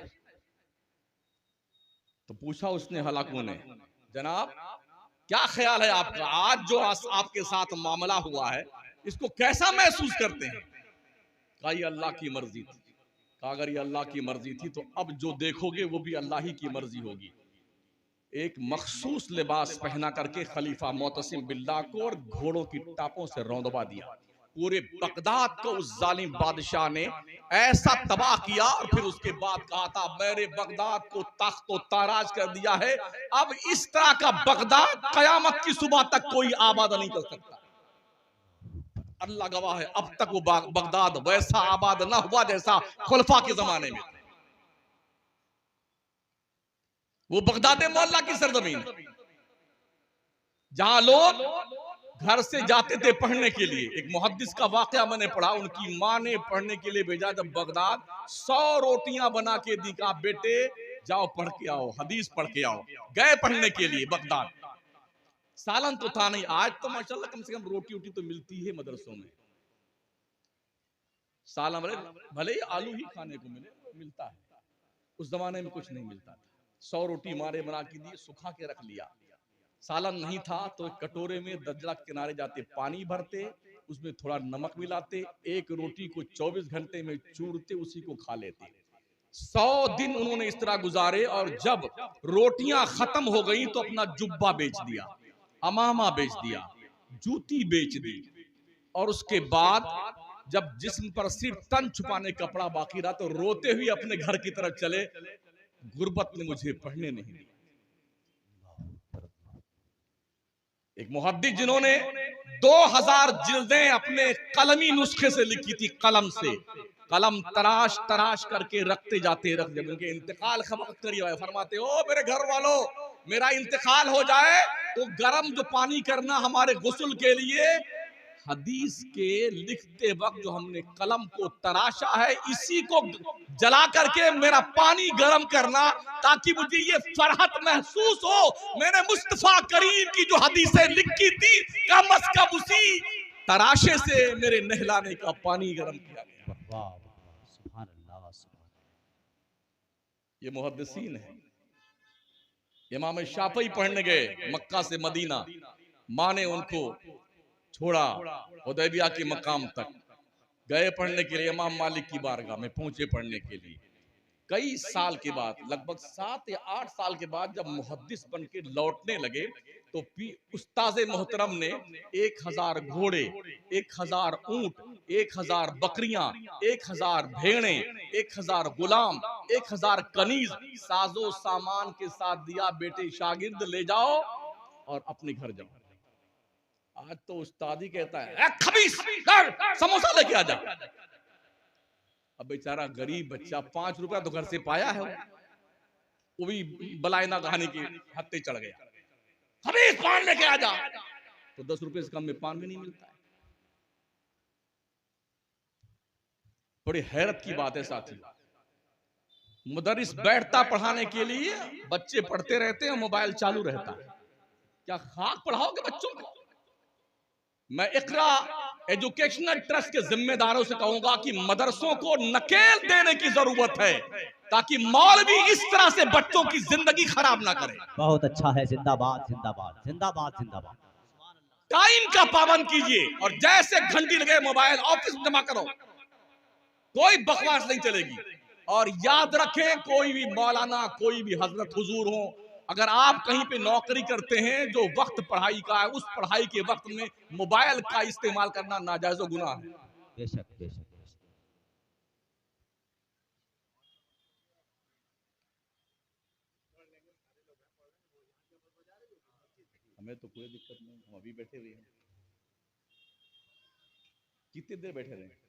तो पूछा उसने हलाकू ने, जनाब क्या ख्याल है आपका, आज जो आपके साथ मामला हुआ है इसको कैसा महसूस करते हैं? कहा ये अल्लाह की मर्जी थी। कहा अगर ये अल्लाह की मर्जी थी तो अब जो देखोगे वो भी अल्लाह ही की मर्जी होगी। एक मखसूस लिबास पहना करके खलीफा मोतसिम बिल्ला को और घोड़ों की टापों से रौंदवा दिया। पूरे बगदाद को उस जालिम बादशाह ने ऐसा तबाह किया, और फिर उसके बाद कहा था, मैंने बगदाद को तख्तो ताराज कर दिया है, अब इस तरह का बगदाद कयामत की सुबह तक कोई आबाद नहीं कर सकता। अल्लाह गवाह है, अब तक वो बगदाद वैसा आबाद ना हुआ जैसा खुलफा के जमाने में। वो बगदाद मोहल्ला की सरजमीन, जहां लोग घर से जाते थे पढ़ने के लिए। एक मुहद्दिस का वाकया मैंने पढ़ा, उनकी माँ ने पढ़ने के लिए भेजा जब बगदाद, 100 रोटियां बना के दी, कहा बेटे जाओ पढ़ के आओ, हदीस पढ़ के आओ। गए पढ़ने के लिए बगदाद। सालन तो था नहीं, आज तो माशाल्लाह कम से कम रोटी वोटी तो मिलती है मदरसों में। सालन भले ही आलू ही खाने को मिलता है, उस जमाने में कुछ नहीं मिलता था। 100 रोटी मारे बना के दी, सुखा के रख लिया। सालन नहीं था तो एक कटोरे में दज्जला के किनारे जाते पानी भरते, उसमें थोड़ा नमक मिलाते, एक रोटी को 24 घंटे में चूरते, उसी को खा लेते। 100 दिन उन्होंने इस तरह गुजारे, और जब रोटियां खत्म हो गई तो अपना जुब्बा बेच दिया, अमामा बेच दिया, जूती बेच दी, और उसके बाद जब जिस्म पर सिर्फ तन छुपाने कपड़ा बाकी रहा तो रोते हुए अपने घर की तरफ चले, गुर्बत ने मुझे पढ़ने नहीं दिया। एक मुहद्दिस जिन्होंने 2000 जिल्दें अपने कलमी नुस्खे से लिखी थी, कलम से, कलम तराश तराश करके रखते जाते, जब उनके इंतकाल का वक्त करीब आया, फरमाते ओ मेरे घर वालों, मेरा इंतकाल हो जाए तो गरम जो पानी करना हमारे गुस्ल के लिए, हदीस के लिखते वक्त जो हमने कलम को तराशा है, इसी को जला करके मेरा पानी गर्म करना, ताकि मुझे ये फरहत महसूस हो, मैंने मुस्तफा करीम की जो हदीसें लिखी थी, कम अज कम उसी तराशे से मेरे नहलाने का पानी गर्म किया गया। ये मुहद्दिसीन है। इमाम शाफई पढ़ने गए मक्का से मदीना, माँ ने उनको छोड़ा हुदैबिया के मकाम तक, गए पढ़ने के लिए, इमाम मालिक की बारगाह में पहुंचे पढ़ने के लिए। कई साल के बाद, लगभग 7 या 8 साल के बाद जब मुहद्दिस बन के लौटने लगे तो उस्ताज़े मोहतरम ने 1000 घोड़े, 1000 ऊंट, 1000 बकरियां, 1000 भेड़े, 1000 गुलाम, 1000 कनीज साजो सामान के साथ दिया, बेटे शागिर्द ले जाओ और अपने घर जाओ। आज तो उस्तादी कहता है खबीस समोसा लेके आ जा। अब बेचारा गरीब बच्चा 5 रुपया तो घर से पाया है, वो भी बलाए ना खाने के हत्ते चढ़ गया, खबीस पान लेके आ जा, तो 10 रुपए से कम में पान भी नहीं मिलता है। बड़ी हैरत की बात है साथी, मुदर्रिस बैठता पढ़ाने के लिए, बच्चे पढ़ते रहते हैं, मोबाइल चालू रहता है। क्या खाक पढ़ाओगे बच्चों को? मैं इकरा एजुकेशनल ट्रस्ट के जिम्मेदारों से कहूंगा कि मदरसों को नकेल देने की जरूरत है, ताकि मौलवी इस तरह से बच्चों की जिंदगी खराब ना करे। बहुत अच्छा है, जिंदाबाद जिंदाबाद जिंदाबाद जिंदाबाद। टाइम का पाबंद कीजिए, और जैसे घंटी लगे मोबाइल ऑफिस में जमा करो, कोई बकवास नहीं चलेगी। और याद रखें, कोई भी मौलाना, कोई भी हजरत हुजूर हो, अगर आप कहीं पे नौकरी करते हैं जो वक्त पढ़ाई का है, उस पढ़ाई के वक्त में मोबाइल का इस्तेमाल करना नाजायज और गुनाह है। बेशक बेशक। हमें तो कोई दिक्कत नहीं, हम अभी बैठे हुए हैं। कितनी देर बैठे रहे?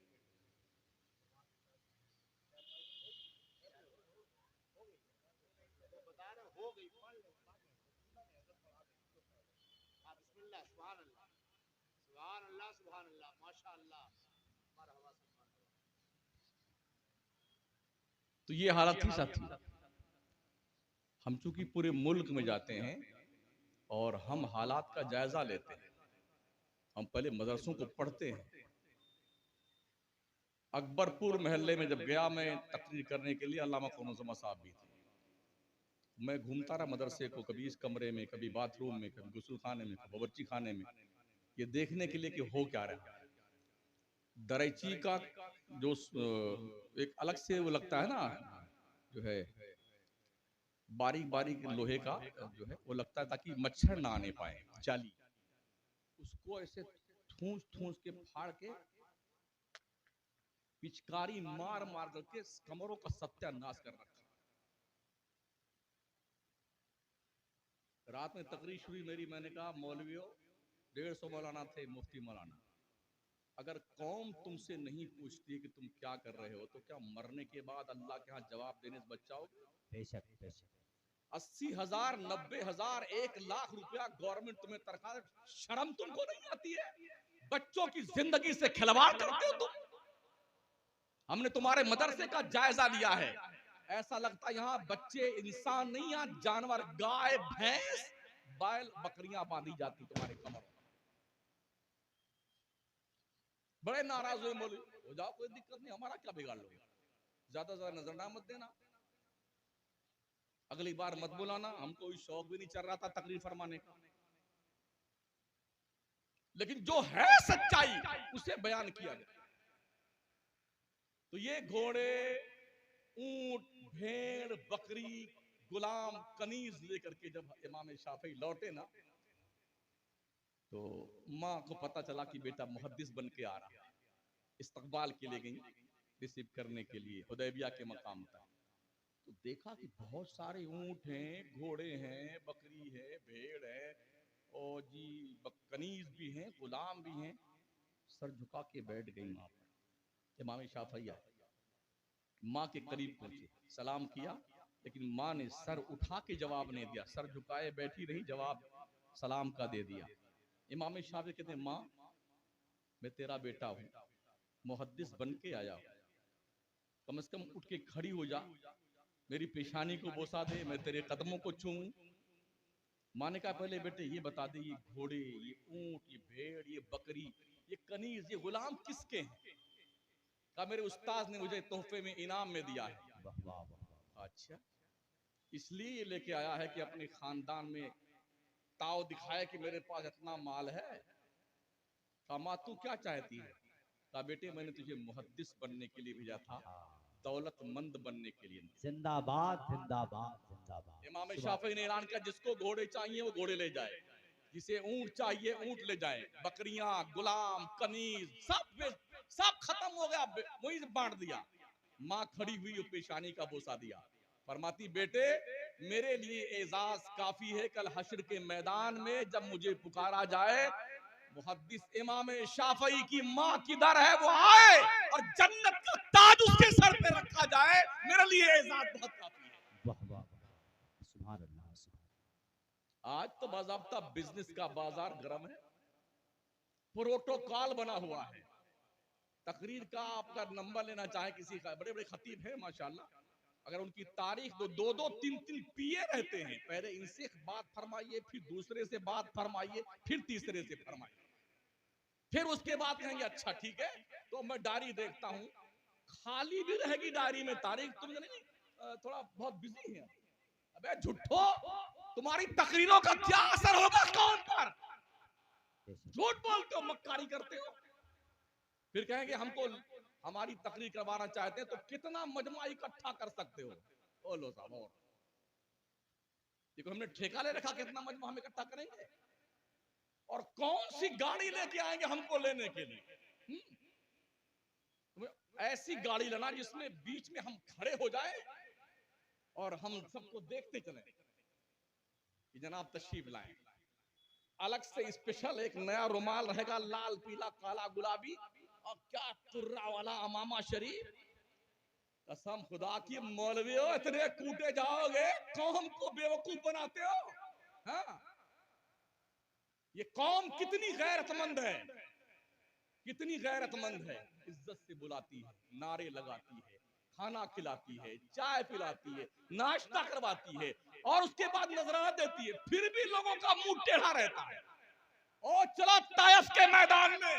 तो ये हालत थी साथी। हम चूंकि पूरे मुल्क में जाते हैं और हम हालात का जायजा लेते हैं, हम पहले मदरसों को पढ़ते हैं। अकबरपुर महल्ले में जब गया मैं तकरीर करने के लिए, अल्लामा क़ुनज़मा साहब भी थे, मैं घूमता रहा मदरसे को, कभी इस कमरे में, कभी बाथरूम में, कभी गुस्ल खाने में, कभी बावर्ची खाने में, ये देखने के लिए कि हो क्या रहा है। दरैची का जो एक अलग से वो लगता है ना, जो है बारीक बारीक लोहे का जो है वो लगता है, ताकि मच्छर ना आने पाए, जाली, उसको ऐसे ठूंस ठूंस के फाड़ के पिचकारी मार मार करके कमरों का सत्यानाश कर रखा। रात में तकरीर शुरू मेरी, मैंने कहा मौलवियों, 150 मौलाना थे, मुफ्ती मौलाना, अगर कौम तुमसे नहीं पूछती कि तुम क्या कर रहे हो, तो क्या मरने के बाद अल्लाह के यहाँ जवाब देने से बचाओगे? बेशक बेशक। 80,000, 90,000, 1,00,000 रुपया गवर्नमेंट तुम्हें तनख्वाह, शर्म तुमको नहीं आती है? बच्चों की जिंदगी से खिलवाड़ करते हो तुम। हमने तुम्हारे मदरसे का जायजा लिया है, ऐसा लगता है यहाँ बच्चे इंसान नहीं, यहाँ जानवर, गाय, भैंस, बैल, बकरियां बांधी जाती तुम्हारे कमरों। बड़े नाराज हुए, बोले हो जाओ, कोई दिक्कत नहीं, हमारा क्या बिगाड़ लोगे, ज्यादा ज्यादा नजरना मत देना, अगली बार मत बुलाना। हमको शौक भी नहीं चल रहा था तकरीर फरमाने का। लेकिन जो है सच्चाई उसे बयान किया जाए। तो ये घोड़े, ऊंट, भेड़, बकरी, गुलाम, कनीज लेकर के जब इमाम शाफी लौटे ना, तो माँ को पता चला कि बेटा मुहद्दिस बन के आ रहा है। इस्तकबाल के लिए गई, रिसीव करने के लिए हुदैबिया के मकाम तक। तो देखा कि बहुत सारे ऊंट हैं, घोड़े हैं, बकरी है, भेड़ है, और जी कनीज भी हैं, गुलाम भी हैं। सर झुका के बैठ गई माँ पर। इमाम शाफी आए, माँ के करीब पहुंचे, सलाम किया, लेकिन माँ ने सर उठा के जवाब नहीं दिया, सर झुकाए बैठी रही, जवाब सलाम का दे दिया। इमाम शाफी कहते हैं, माँ मैं तेरा बेटा हूं, मुहद्दिस बन के आया हूं, कम से कम उठ के खड़ी हो जा, मेरी पेशानी को बोसा दे, मैं तेरे कदमों को छूऊं। माँ ने कहा, पहले बेटे ये बता दे, ये घोड़े, ये ऊंट, ये भेड़, ये बकरी, ये कनीज, ये गुलाम किसके हैं? कहा, मेरे उस्ताद ने मुझे तोहफे में इनाम में दिया है। अच्छा, इसलिए लेके आया है कि अपने खानदान में ताव दिखाए कि मेरे पास इतना माल है। कहा, माँ तू क्या चाहती है? कहा, बेटे मैंने तुझे मुहद्दिस बनने के लिए भेजा था, दौलतमंद बनने के लिए। जिंदाबाद जिंदाबाद जिंदाबाद। इमाम शाफी ने ऐलान किया, जिसको घोड़े चाहिए वो घोड़े ले जाए, जिसे ऊंट चाहिए ऊंट ले जाए, बकरियां, गुलाम, कनीज सब खत्म हो गया, वहीं से बांट दिया। माँ खड़ी हुई और पेशानी का बोसा दिया, फरमाती, बेटे मेरे लिए एजाज काफी है, कल हश्र के मैदान में जब मुझे पुकारा जाए, मुहद्दिस इमाम शाफी की माँ किधर है वो आए और जन्नत का ताज उसके सर पे रखा जाए, मेरे लिए एजाज बहुत काफी है। वाह वाह, सुभान अल्लाह सुभान। आज तो बाज़ाब्ता बिजनेस का बाजार गर्म है, प्रोटोकॉल बना हुआ है। तकरीर का आपका नंबर लेना चाहे किसी का, बड़े बड़े खतीब हैं माशाल्लाह, अगर उनकी तारीख दो दो तीन तीन पिए रहते हैं, पहले इनसे बात फरमाइए, फिर दूसरे से बात फरमाइए, फिर तीसरे से फरमाइए, फिर उसके बाद कहेंगे अच्छा ठीक है, तो मैं डायरी देखता हूं, खाली भी रहेगी डायरी में तारीख, तुम नहीं थोड़ा बहुत बिजी है। अबे झूठो, तुम्हारी तकरीरों का क्या असर होगा कौन पर? झूठ बोलते हो, मक्कारी करते हो। फिर कहेंगे हमको हमारी तकरीर करवाना चाहते हैं, तो कितना मजमा इकट्ठा कर सकते हो? बोलो साहब, और देखो हमने ठेका ले रखा, कितना मजमा हम इकट्ठा करेंगे, और कौन सी गाड़ी लेके आएंगे हमको लेने के लिए? ऐसी गाड़ी लेना जिसमें बीच में हम खड़े हो जाए और हम सबको देखते चले कि जनाब तशरीफ लाए। अलग से स्पेशल एक नया रुमाल रहेगा, लाल पीला काला गुलाबी, और क्या तुर्रा वाला अमामा शरीफ। कसम खुदा की मौलवियों, इतने कूटे जाओगे, कौम को बेवकूफ बनाते हो। हाँ, ये कौम कितनी गैरतमंद है, कितनी गैरतमंद है। इज्जत से बुलाती है, नारे लगाती है, खाना खिलाती है, चाय पिलाती है, नाश्ता करवाती है, और उसके बाद नजराना देती है, फिर भी लोगों का मुंह टेढ़ा रहता है। और चलो ताइफ के मैदान में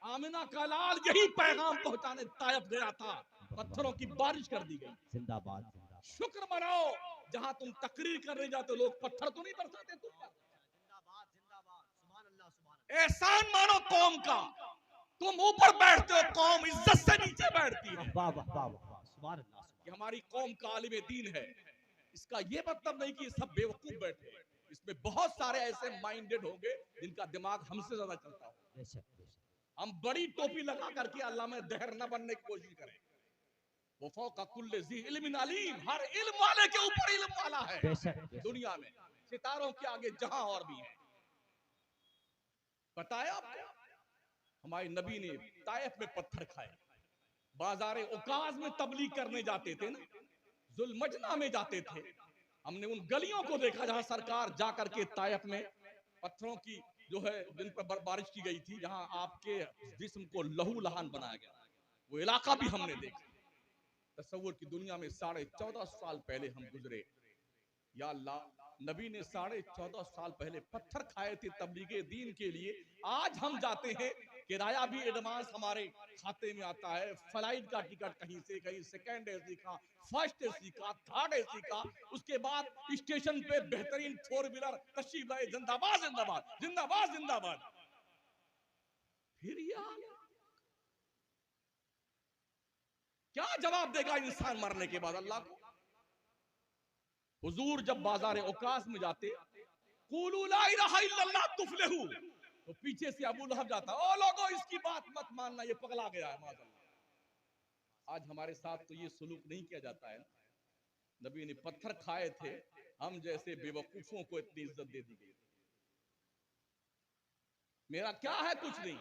आमिना का लाल यही पैगाम पहुंचाने ताइफ गया था, पत्थरों की बारिश कर दी गई। जिंदाबाद जिंदाबाद। शुक्र मनाओ, जहां तुम तकरीर करने जाते लोग पत्थर तो नहीं बरसाते तुम पर। जिंदाबाद जिंदाबाद, सुभान अल्लाह सुभान अल्लाह। एहसान मानो कौम का, तुम ऊपर बैठते हो, कौम इज्जत से नीचे बैठती है। वाह वाह वाह वाह, सुभान अल्लाह। कि हमारी कौम का आलिम दीन है, इसका यह मतलब नहीं कि ये सब बेवकूफ बैठे, इसमें बहुत सारे ऐसे माइंडेड होंगे जिनका दिमाग हमसे ज्यादा चलता हो। बेशक बेशक। हम बड़ी टोपी लगा करके अल्लाह में दहर न बनने की कोशिश करें। वो फौका कुल्ले ज़ी इल्मिन अलीम, हर इल्म वाले के ऊपर इल्म वाला है। बेशक बेशक। दुनिया में सितारों के आगे जहां और भी है। बताया आपको, हमारे नबी ने ताइफ में पत्थर खाए, बाजारे उकाज में तबलीग करने जाते थे ना, जुल्मजना में जाते थे, हमने उन गलियों को देखा जहां सरकार जा करके ताइफ में पत्थरों की जो है जिन पर बारिश की गई थी, जहां आपके जिस्म को लहू लहान बनाया गया, वो इलाका भी हमने देखा। तसव्वुर की दुनिया में 14.5 साल पहले हम गुजरे। या अल्लाह, नबी ने 14.5 साल पहले पत्थर खाए थे तबलीगे दीन के लिए। आज हम जाते हैं, किराया भी एडवांस हमारे खाते में आता है, फ्लाइट का टिकट कहीं से कहीं, सेकंड एसी का, फर्स्ट एसी का, थर्ड एसी का, उसके बाद स्टेशन पे बेहतरीन 4 व्हीलर तशरीफ लाए। जिंदाबाद जिंदाबाद जिंदाबाद जिंदाबाद। फिर ये हाल है। क्या जवाब देगा इंसान मरने के बाद अल्लाह को? हुजूर जब बाजार औकास में जाते, कुलू ला इलाहा इल्लल्लाह तुफलिहू, तो पीछे से अबू लहब जाता, ओ लोगों इसकी बात मत मानना, ये पगला गया है माज़अल्लाह। आज हमारे साथ तो ये सुलूक नहीं किया जाता है। नबी ने पत्थर खाए थे, हम जैसे बेवकूफों को इतनी इज्जत दे दी गई। मेरा क्या है? कुछ नहीं।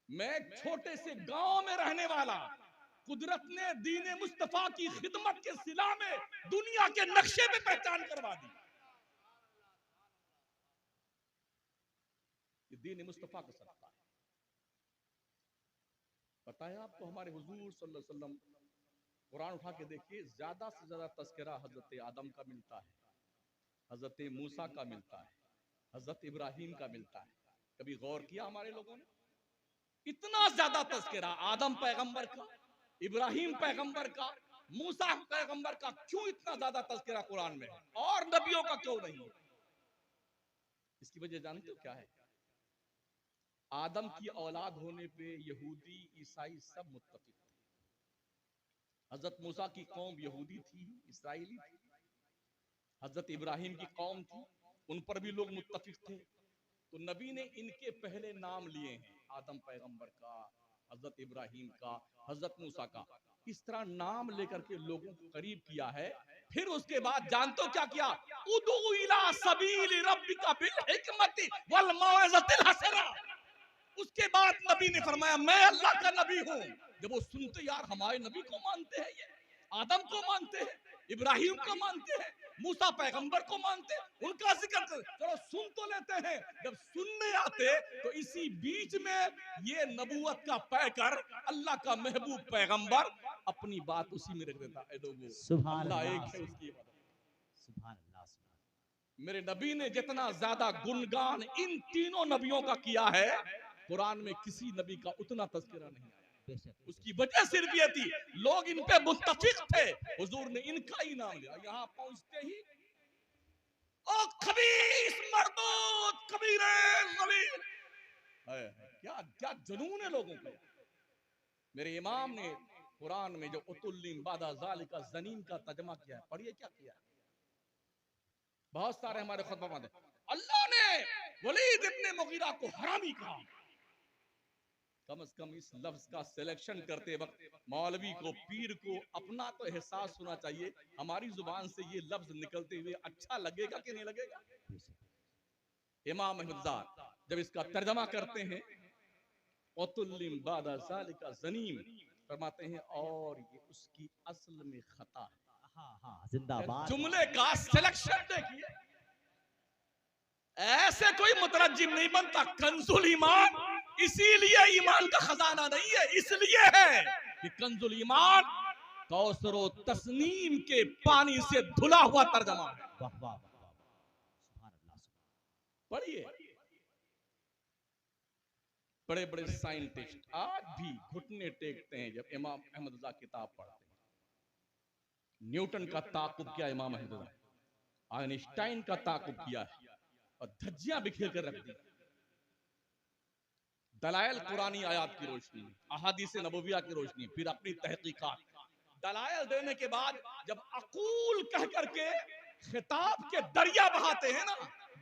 मैं एक छोटे से गांव में रहने वाला, कुदरत ने दीन मुस्तफा की खिदमत के सिला में दुनिया के नक्शे में पहचान करवा दी। ये दीन मुस्तफा का सदका है। पता है आपको, हमारे हुजूर सल्लल्लाहु अलैहि वसल्लम, कुरान उठा के देखिए, ज्यादा से ज्यादा तस्करा हजरत आदम का मिलता है, हजरत मूसा का मिलता है, हजरत इब्राहिम का मिलता है। कभी गौर किया हमारे लोगों ने? इतना ज्यादा तस्करा आदम पैगंबर का, इब्राहिम पैगंबर का, मूसा पैगंबर का, क्यों इतना ज्यादा तस्करा कुरान में है और नबियों का क्यों नहीं है? इसकी वजह जानते हो क्या है? आदम की औलाद होने पे यहूदी ईसाई सब मुत्तफिक थे। हजरत मूसा की कौम यहूदी थी, इसराइली थी। हजरत इब्राहिम की कौम थी, उन पर भी लोग मुत्तफिक थे। तो नबी ने इनके पहले नाम लिए हैं, आदम पैगंबर का, हजरत इब्राहिम का, हजरत मूसा का। इस तरह नाम लेकर के लोगों को करीब किया है। फिर उसके बाद जानते हो क्या किया? उदू इला सबील रब्बिका बिल हिकमति वल मौइज़तिल हसना। उसके बाद नबी ने फरमाया मैं अल्लाह का नबी हूं। जब वो सुनते, यार हमारे नबी को मानते हैं, ये आदम को मानते हैं, इब्राहिम को मानते हैं, मूसा पैगंबर को मानते हैं, उनका जिक्र कर, चलो सुन तो लेते हैं। जब सुनने आते तो इसी बीच में ये नबूवत का पैकर अल्लाह का महबूब पैगंबर अपनी बात उसी में रख देता। ए लोगों, सुभान अल्लाह अल्लाह, एक है, उसकी इबादत। सुभान अल्लाह, सुभान। मेरे नबी ने जितना ज्यादा गुणगान इन तीनों नबियों का किया है, कुरान में किसी नबी का उतना तज़किरा नहीं आया। बेशक उसकी वजह सिर्फ ये थी, लोग इन पे मुत्तफिक थे, हुजूर ने इनका ही नाम लिया। यहां पहुंचते ही ओ खबीस मर्दूद कबीरे ज़लील, क्या क्या जुनून है लोगों को। मेरे इमाम ने कुरान में जो उतुल्लिम बादा ज़ालिका ज़नीम का तर्जुमा किया है, पढ़िए क्या किया है। बहुत सारे हमारे खुतबा में अल्लाह ने वलीद इब्ने मुगीरा को हरामी कहा। कम से कम इस लफ्ज का सिलेक्शन करते वक्त मौलवी को, पीर को अपना तो एहसास होना चाहिए, हमारी जुबान से ये लफ्ज निकलते हुए अच्छा लगेगा कि नहीं लगेगा। इमाम अहमद जब इसका तर्जमा करते हैं, उतुल्लिम बादा ज़ालिका ज़नीम, फरमाते हैं और ये उसकी असल में खता है। हाँ हाँ, जिंदाबाद। जुमले का सिलेक्शन देखिए, ऐसे कोई मुतरज्जिम नहीं बनता। कंजुल ईमान इसीलिए ईमान का खजाना नहीं है, इसलिए है कि कंजुल ईमान कौसरो तस्नीम के पानी से धुला हुआ तर्जमा है। वाह वाह वाह, सुभान अल्लाह, सुभान। पढ़िए, बड़े बड़े साइंटिस्ट आज भी घुटने टेकते हैं जब इमाम अहमद रज़ा किताब पढ़ते हैं। न्यूटन का ताकुब किया इमाम अहमद रज़ा, आइंस्टाइन का ताकुब किया है और धज्जियां बिखेर कर रख दी। दलाइल कुरानी आयात की रोशनी, अहादीस नबविया की रोशनी, फिर अपनी तहकीकात। दलाइल देने के बाद जब अकूल कह करके खिताब के दरिया बहाते हैं ना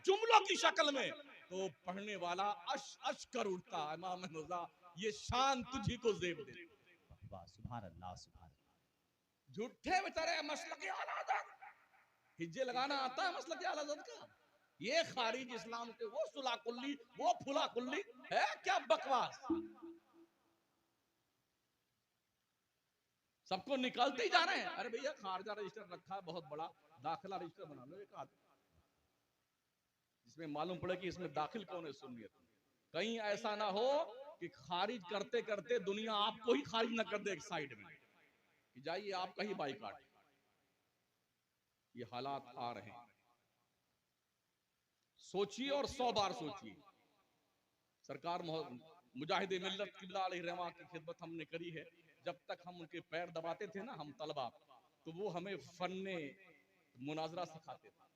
जुमलों की शक्ल में, तो पढ़ने वाला अश अश कर उठता। इमाम रज़ा ये शान तुझी को ज़ेब दे। वाह वाह, सुभान अल्लाह, सुभान अल्लाह। झूठे बेचारे मसलक आला हज़रत, हिज्जे लगाना आता है मसलक आला हज़रत का। ये खारिज इस्लाम के वो सुला कुल्ली, वो फुला कुल्ली है, क्या बकवास। सबको निकलते ही जा रहे हैं। अरे भैया खारजा रजिस्टर रखा है बहुत बड़ा, दाखिला रजिस्टर बना लो एक आदमी, जिसमें मालूम पड़े कि इसमें दाखिल कौन है सुन्नियत। कहीं ऐसा ना हो कि खारिज करते करते दुनिया आपको ही खारिज ना कर दे एक साइड में, कि जाइए आपका ही बाइकाट। ये हालात आ रहे हैं, सोचिए और 100 बार सोचिए। सरकार मुजाहिद मिल्लत किबला अलैहिर्रहमा की खिदमत हमने करी है। जब तक हम उनके पैर दबाते थे ना हम तलबा, तो वो हमें फन्ने मुनाजरा सिखाते थे।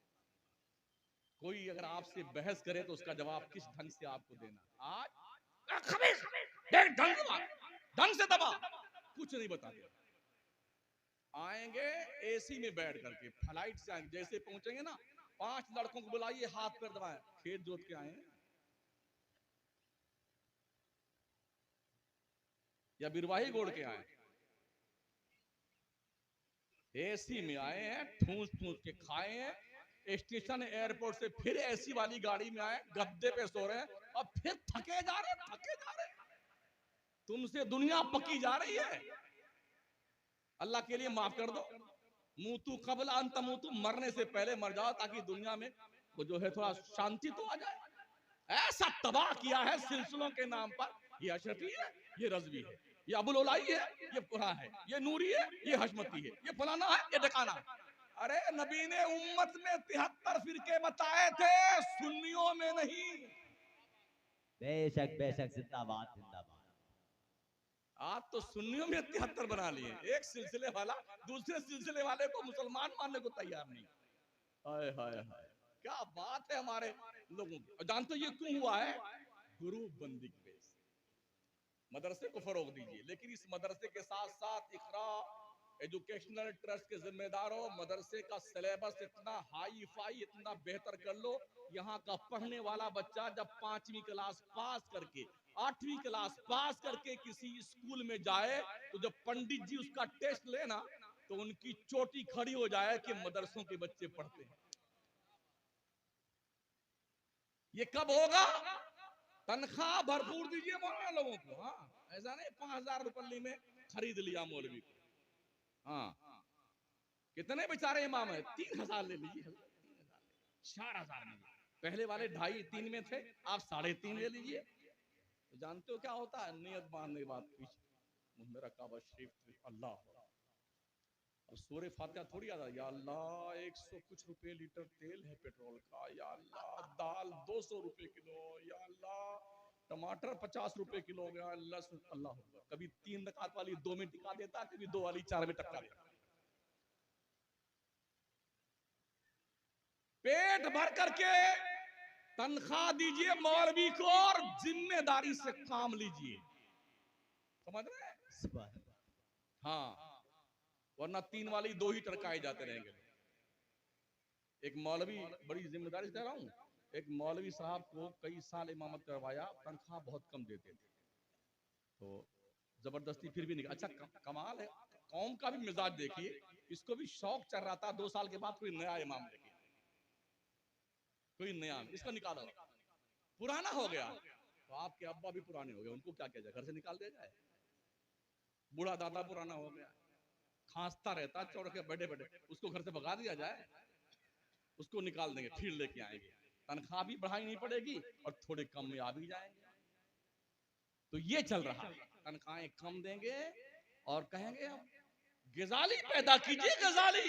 कोई अगर आपसे बहस करे तो उसका जवाब किस ढंग से आपको देना। आज खबीस, देख ढंग से बात, ढंग से दबा, कुछ नहीं बताते। आएंगे एसी में बैठ करके, फ्लाइट से आएंगे, जैसे पहुंचेंगे ना 5 लड़कों को बुलाइए, हाथ पैर दबाएं, खेत जोत के आए हैं या बिरवाही गोड़ के आए, एसी में आए हैं, ठूस ठूस के खाए हैं, स्टेशन एयरपोर्ट से फिर एसी वाली गाड़ी में आए, गद्दे पे सो रहे हैं, और फिर थके जा रहे, थके जा रहे। तुमसे दुनिया पकी जा रही है। अल्लाह के लिए माफ कर दो। मुतु कबल अंत मुतु, मरने से पहले मर जाओ ताकि दुनिया में वो जो है थोड़ा शांति तो आ जाए। ऐसा तबाह किया है सिलसिलों के नाम पर। ये अशरफी है, ये रजवी है, ये अबुल उलाई है, ये कुरान है, ये नूरी है, ये हशमती है, ये फलाना है, ये ढकाना है। अरे नबी ने उम्मत में 73 फिरके बताए थे, सुन्नियों में नहीं। बेशक बेशक, जिंदाबाद जिंदाबाद। आप तो सुन्नियों में 73 बना लिए, एक सिलसिले वाला दूसरे सिलसिले वाले को मुसलमान मानने को तैयार नहीं। हाय हाय हाय, क्या बात है हमारे लोगों की। जानते हो ये क्यों हुआ है? ग्रुप बंदी की वजह से। मदरसे को फरोग दीजिए, लेकिन इस मदरसे के साथ साथ इकरा एजुकेशनल ट्रस्ट के जिम्मेदारों, मदरसे का सिलेबस इतना हाई फाई, इतना बेहतर कर लो, यहाँ का पढ़ने वाला बच्चा जब 5वीं क्लास पास करके 8वीं क्लास पास करके किसी स्कूल में जाए, तो जब पंडित जी उसका टेस्ट लेना, तो उनकी चोटी खड़ी हो जाए कि मदरसों के बच्चे पढ़ते हैं। ये कब होगा? तनख्वाह भरपूर दीजिए मौलाना लोगों को। हाँ, ऐसा नहीं 5000 रुपये में खरीद लिया मौलवी को। हाँ, कितने बेचारे इमाम है, 3000 ले लीजिए, 4000 लीजिए। पहले वाले 2.5-3 में थे, आप 3.5 ले लीजिए। तो जानते हो क्या होता है? नियत बांधने के बाद पीछे मेरा काबा शरीफ, अल्लाह, अब सूरे फातिहा थोड़ी आता, या अल्लाह 100 कुछ रुपए लीटर तेल है पेट्रोल का, या अल्लाह दाल 200 रुपए किलो, या अल्लाह टमाटर 50 रुपए किलो हो गया, अल्लाह। कभी 3 रकात वाली 2 में टिका देता, कभी 2 वाली 4 में टक्का देता। पेट भर करके तनख्वाह दीजिए मौलवी को और जिम्मेदारी से काम लीजिए, समझ रहे? हाँ, वरना 3 वाली 2 ही टरकाए जाते रहेंगे। एक मौलवी, बड़ी जिम्मेदारी से कह रहा हूँ, एक मौलवी साहब को कई साल इमामत करवाया, तनख्वाह बहुत कम देते थे, तो जबरदस्ती फिर भी निकल। अच्छा कमाल है, कौम का भी मिजाज देखिए, इसको भी शौक चल रहा था, 2 साल के बाद कोई नया इमाम लेके, कोई नया, इसको निकालो, पुराना हो गया। तो आपके अब्बा भी पुराने हो गए, उनको क्या किया जाए? घर से निकाल दिया जाए? बूढ़ा दादा पुराना हो गया, खांसता रहता चौड़ के बैठे बैठे, उसको घर से भगा दिया जाए? उसको निकाल देंगे, फिर लेके आएंगे, तनख्वाह भी बढ़ाई नहीं पड़ेगी और थोड़े कम में आ भी जाएंगे। तो ये चल रहा है, तनख्वाहें कम देंगे और कहेंगे हम गजाली पैदा कीजिए, गजाली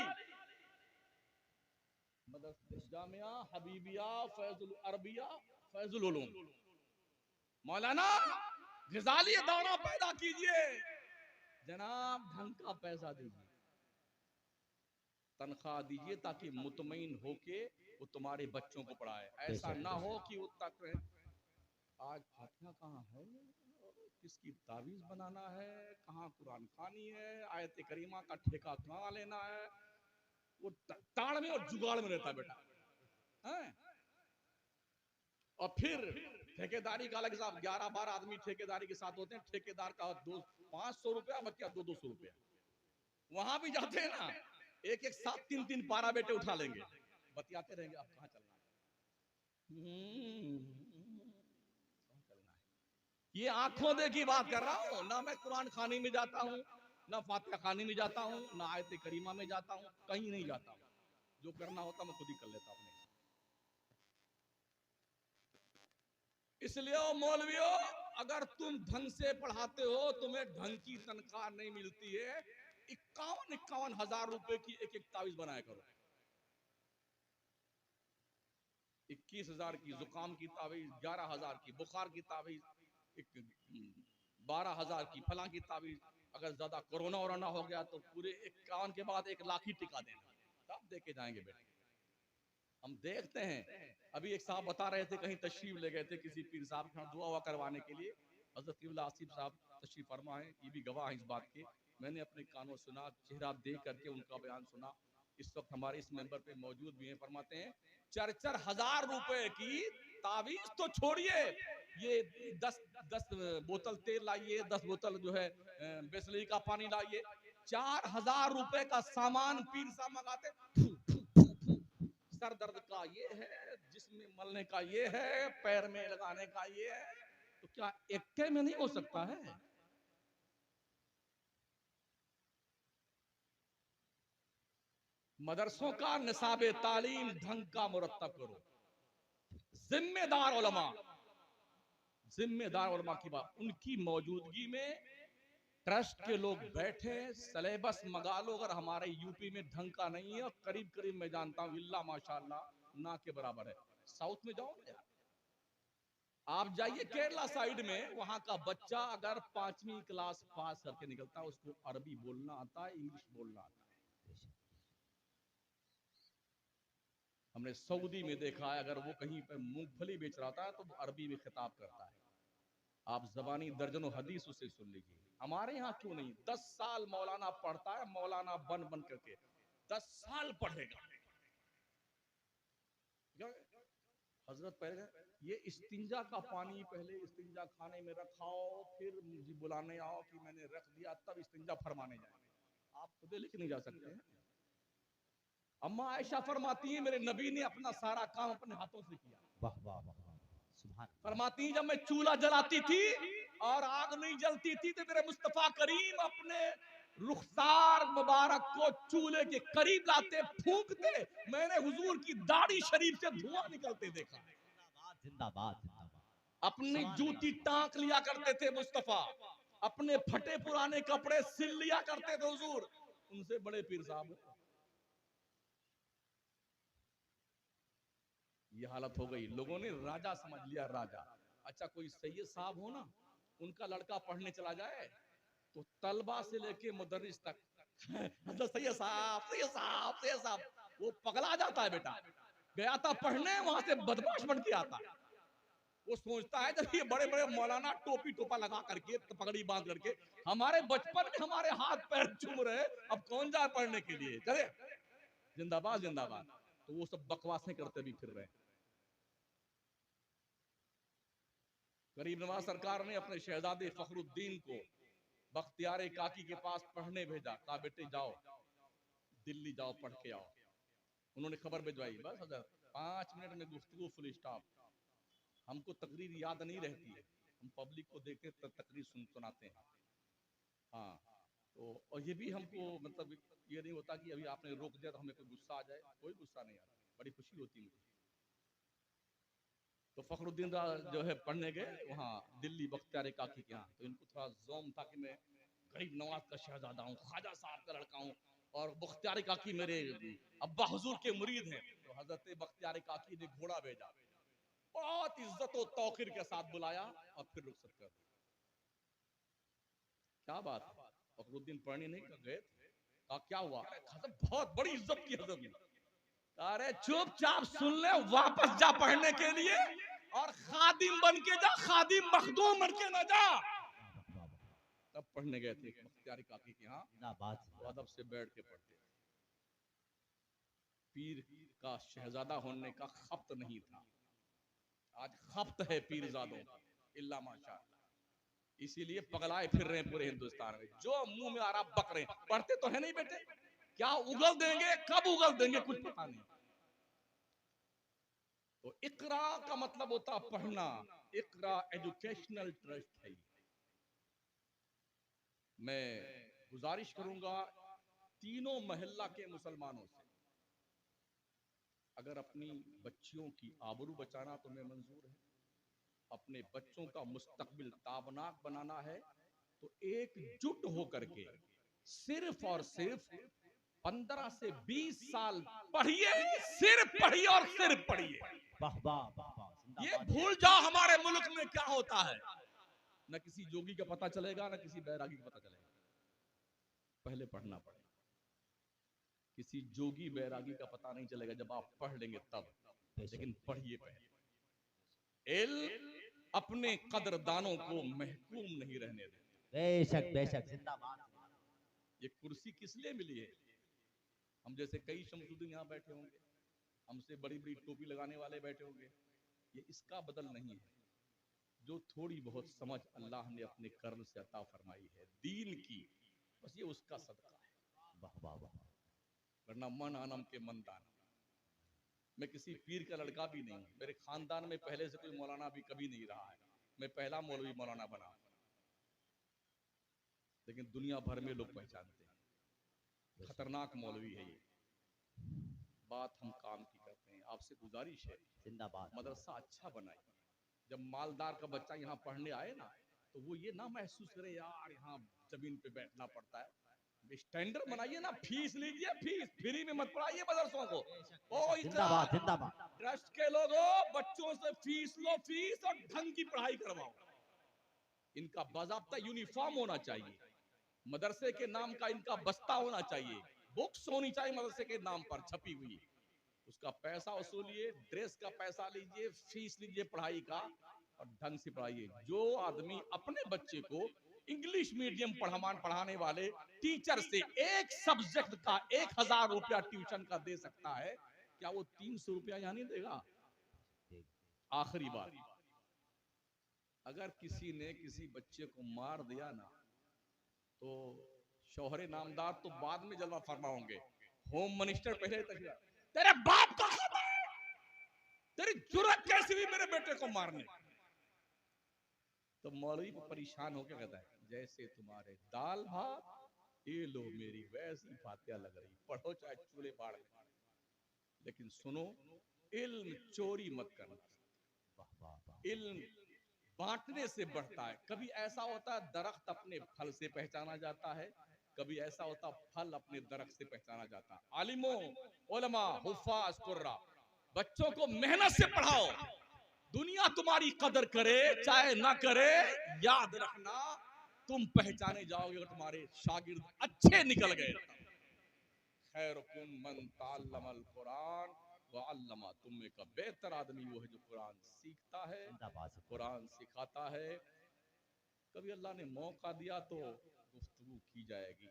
जामिया हबीबिया फैजुल अरबिया फैजुल उलूम, मौलाना गजाली दौरा पैदा कीजिए, जनाब ढंग का पैसा दीजिए, तनख्वाह दीजिए, ताकि मुतमईन होके वो तुम्हारे बच्चों को पढ़ाए। ऐसा ना हो कि वो तक रहे आज फातिहा कहाँ है, किसकी तावीज बनाना है, कहाँ कुरान खानी है, आयत करीमा का ठेका कहाँ लेना है, वो ताड़ में और जुगाड़ में रहता बेटा है। और फिर ठेकेदारी का अलग साहब, 11-12 आदमी ठेकेदारी के साथ होते हैं, ठेकेदार का 500 रुपया, बच्चा 200 रुपया। वहां भी जाते हैं ना, एक एक साथ 3-3 पारा बेटे उठा लेंगे, बतियाते रहेंगे आप कहाँ चलना है। ये आंखों देखी बात कर रहा हूँ ना, मैं कुरान खानी में जाता हूँ, ना फातिहा खानी में जाता हूँ, ना आयत करीमा में जाता हूँ, कहीं नहीं जाता हूँ। जो करना होता मैं खुद ही कर लेता हूँ। इसलिए मौलवियों, अगर तुम ढंग से पढ़ाते हो, तुम्हें ढंग की तनख्वाह नहीं मिलती है, 51-51 हजार रुपए की एक एक तावीज बनाया करो। 21,000 की जुकाम की तावीज, 11,000 की बुखार की तावीज, 12,000 की फला की तावीज। अगर ज्यादा कोरोना वोरोना हो गया तो पूरे 51 के बाद 1 लाख ही टिका देना, तब देके जाएंगे बेटे। हम देखते हैं, अभी एक साहब बता रहे थे, कहीं तशरीफ ले गए थे किसी पीर साहब के दुआ हुआ करवाने के लिए, हजरत क़िबला आसिफ साहब तशरीफ फरमा है, ये भी गवाह है इस बात के। मैंने अपने कानों सुना, चेहरा देख करके उनका बयान सुना। इस वक्त हमारे इस मेंबर पे मौजूद भी हैं। फरमाते हैं 4,000 रुपए की तावीज तो छोड़िए, ये 10 बोतल तेल लाइए, 10 बोतल जो है बिस्लरी का पानी लाइए, 4,000 रुपए का सामान पीर साहब मंगाते। फू, फू, फू, फू। सर दर्द का ये है, जिसमें मलने का ये है, पैर में लगाने का ये है, तो क्या एक में नहीं हो सकता है? मदरसों का निसाबे तालीम ढंग का मुरत्तब करो। जिम्मेदार उलमा, जिम्मेदार उलमा की बात, उनकी मौजूदगी में ट्रस्ट के लोग बैठे, सिलेबस मंगा लो। अगर हमारे यूपी में ढंग का नहीं है, करीब करीब मैं जानता हूं इल्ला माशाअल्लाह ना के बराबर है। साउथ में जाओ ना, आप जाइए केरला साइड में, वहां का बच्चा अगर 5वीं क्लास पास करके निकलता है, उसको अरबी बोलना आता है, इंग्लिश बोलना आता है। हमने सऊदी में देखा है, अगर वो कहीं पे मूंगफली बेच रहा था तो वो अरबी में खिताब करता है। आप जबानी दर्जनों हदीस उसे सुन लीजिए। हमारे यहाँ क्यों नहीं? 10 साल मौलाना पढ़ता है, मौलाना बन बन करके 10 साल पढ़ेगा। हजरत पहले ये इस्तिंजा का पानी पहले इस्तिंजा खाने में रखाओ, फिर मुझे बुलाने आओ कि मैंने रख दिया, तब इस्तिंजा फरमाने जाए। आप खुद लेके नहीं जा सकते हैं। अम्मा आयशा फरमाती है, मेरे नबी ने अपना सारा काम अपने हाथों से किया। वाह वाह वाह वाह, सुभान। फरमाती है, जब मैं चूल्हा जलाती थी और आग नहीं जलती थी तो मेरे मुस्तफा करीम अपने रुखसार मुबारक को चूल्हे के करीब लाते, फूंकते, मैंने हुजूर की दाढ़ी शरीफ से धुआं निकलते देखा। जिंदाबाद जिंदाबाद जिंदाबाद। अपनी जूती टांक लिया करते थे मुस्तफा, अपने फटे पुराने कपड़े सिल लिया करते थे हुजूर। उनसे बड़े पीर साहब ये हालत हो गई, लोगों ने राजा समझ लिया, राजा। अच्छा कोई सैयद साहब हो ना, उनका लड़का पढ़ने चला जाए तो तलबा से लेके मुदर्रिस तक सैयद साहब सैयद साहब सैयद साहब, वो पगला जाता है। बेटा गया था पढ़ने, वहां से बदमाश बन के आता है। वो सोचता है जब ये बड़े बड़े मौलाना टोपी टोपा लगा करके पगड़ी बांध करके हमारे बचपन में हमारे हाथ पैर चूम रहे, अब कौन जाए पढ़ने के लिए? चले जिंदाबाद जिंदाबाद। तो वो सब बकवासें करते भी फिर रहे। गरीब नवाज सरकार ने अपने शहजादे फखरुद्दीन को बख्तियार काकी के पास पढ़ने भेजा, कहा बेटे जाओ दिल्ली जाओ पढ़ के आओ। उन्होंने खबर भिजवाई, बस 5 मिनट में गुफ्तगू फुल स्टॉप। हमको तकरीर याद नहीं रहती है, हम पब्लिक को देखे तो तकरीर सुनाते हैं। हाँ तो और ये भी हमको मतलब ये नहीं होता कि अभी आपने रोक दिया तो हमें कोई गुस्सा आ जाए, कोई गुस्सा नहीं आता, बड़ी खुशी होती मुझे। तो फखरुद्दीन जो है पढ़ने गए वहाँ दिल्ली बख्तियार काकी के यहाँ, तो इनको थोड़ा जोम था कि मैं गरीब नवाज का शहजादा हूँ, ख्वाजा साहब का लड़का हूँ, और बख्तियार काकी मेरे अब्बा हुजूर के मुरीद हैं। तो हजरत बख्तियार काकी ने घोड़ा भेजा, बहुत इज्जत और तौकीर के साथ बुलाया और फिर रुखसत कर दिया। क्या बात है? फखरुद्दीन पढ़ने नहीं गए, कहा क्या हुआ? बहुत बड़ी इज्जत की हजरत ने। अरे चुपचाप सुन ले, वापस जा पढ़ने के लिए, और खादिम बन के जा, खादिम मखदूम बन के ना जा। तब पढ़ने गए थे बख्तियार काकी के यहाँ, अदब से बैठ के पढ़ते। पीर का शहजादा होने का खप्त नहीं था, आज खप्त है पीरजादों का, इल्ला माशाअल्लाह। इसीलिए पगलाए फिर रहे हैं पूरे हिंदुस्तान में, जो मुंह में आ रहा बक रहे हैं। पढ़ते तो है नहीं बेटे, क्या उगल देंगे, कब उगल देंगे कुछ पता नहीं। तो इकरा का मतलब होता पढ़ना, इकरा एजुकेशनल ट्रस्ट है। मैं गुजारिश करूंगा तीनों महल्ला के मुसलमानों से, अगर अपनी बच्चियों की आबरू बचाना तुम्हें मंजूर है, अपने बच्चों का मुस्तकबिल ताबनाक बनाना है, तो एकजुट होकर के सिर्फ और सिर्फ 15 से 20 साल पढ़िए, सिर्फ पढ़िए और सिर्फ पढ़िए। ये भूल जाओ हमारे मुल्क में क्या होता है, न किसी जोगी का पता चलेगा न किसी बैरागी का पता चलेगा। पहले पढ़ना पड़ेगा, किसी जोगी बैरागी का पता नहीं चलेगा जब आप पढ़ लेंगे तब, लेकिन पढ़िए पहले। अपने कदरदानों को महकूम नहीं रहने देते। बेशक जिंदाबाद। ये कुर्सी किस लिए मिली है? हम जैसे कई शमसुद्दीन यहाँ बैठे होंगे, हमसे बड़ी बड़ी टोपी लगाने वाले बैठे होंगे, ये इसका बदल नहीं है। जो थोड़ी बहुत समझ अल्लाह ने अपने कर्म से अता फरमाई है दीन की, बस ये उसका सदका है। वाह वाह वाह। वरना मन आनम के मन दान। मैं किसी पीर का लड़का भी नहीं हूं, मेरे खानदान में पहले से कोई मौलाना भी कभी नहीं रहा है, मैं पहला मौलवी मौलाना बना, लेकिन दुनिया भर में लोग पहचानते हैं खतरनाक मौलवी है ये। बात हम काम की करते हैं। आपसे गुजारिश है जिंदाबाद। मदरसा अच्छा बनाए। जब मालदार का बच्चा यहाँ पढ़ने आए ना, तो वो ये ना महसूस करे यार यहाँ जमीन पे बैठना पड़ता है। स्टैंडर्ड बनाइए ना, फीस लीजिए, फीस फ्री में मत पढ़ाइए मदरसों को। ओ जिंदाबाद जिंदाबाद। ट्रस्ट के लोगों, बच्चों से फीस लो, फीस और ढंग की पढ़ाई करवाओ। इनका बाज़ाब्ता यूनिफॉर्म होना चाहिए, मदरसे के नाम का इनका बस्ता होना चाहिए, बुक्स होनी चाहिए मदरसे के नाम पर छपी हुई, उसका पैसा वसूलिए, ड्रेस का पैसा लीजिए, फीस लीजिए पढ़ाई का, और ढंग से पढ़ाइए। जो आदमी अपने बच्चे को इंग्लिश मीडियम पढ़ाने वाले टीचर से एक सब्जेक्ट का 1000 रुपया ट्यूशन का दे सकता है, क्या वो 300 रुपया यहाँ नहीं देगा? आखिरी बात, अगर किसी ने किसी बच्चे को मार दिया ना, तो शौहरे नामदार तो बाद में जलवा फरमा होंगे, होम मिनिस्टर पहले तक तेरे बाप का खाता है, तेरी जुर्रत कैसी हुई मेरे बेटे को मारने? तो मौलवी परेशान होकर कहता है जैसे तुम्हारे दाल भात, ये लो मेरी वैसी फातिया लग रही, पढ़ो चाहे चूल्हे बाढ़ में, लेकिन सुनो इल्म चोरी मत करना। इल्म बांटने से बढ़ता है। कभी ऐसा होता है दरख्त अपने फल से पहचाना जाता है, कभी ऐसा होता फल अपने दरख्त से पहचाना जाता है। आलिमों, उलमा, हुफ्फाज, कुर्रा, बच्चों को मेहनत से पढ़ाओ, दुनिया तुम्हारी कदर करे चाहे ना करे, याद रखना तुम पहचाने जाओगे अगर तुम्हारे शागिर्द अच्छे निकल गए। खैरुकुम मन तअल्लमल कुरान व अल्लमा, तुम में का बेहतर आदमी वो है जो कुरान सीखता है, कुरान सिखाता है। कभी अल्लाह ने मौका दिया तो गुफ्तगू की जाएगी,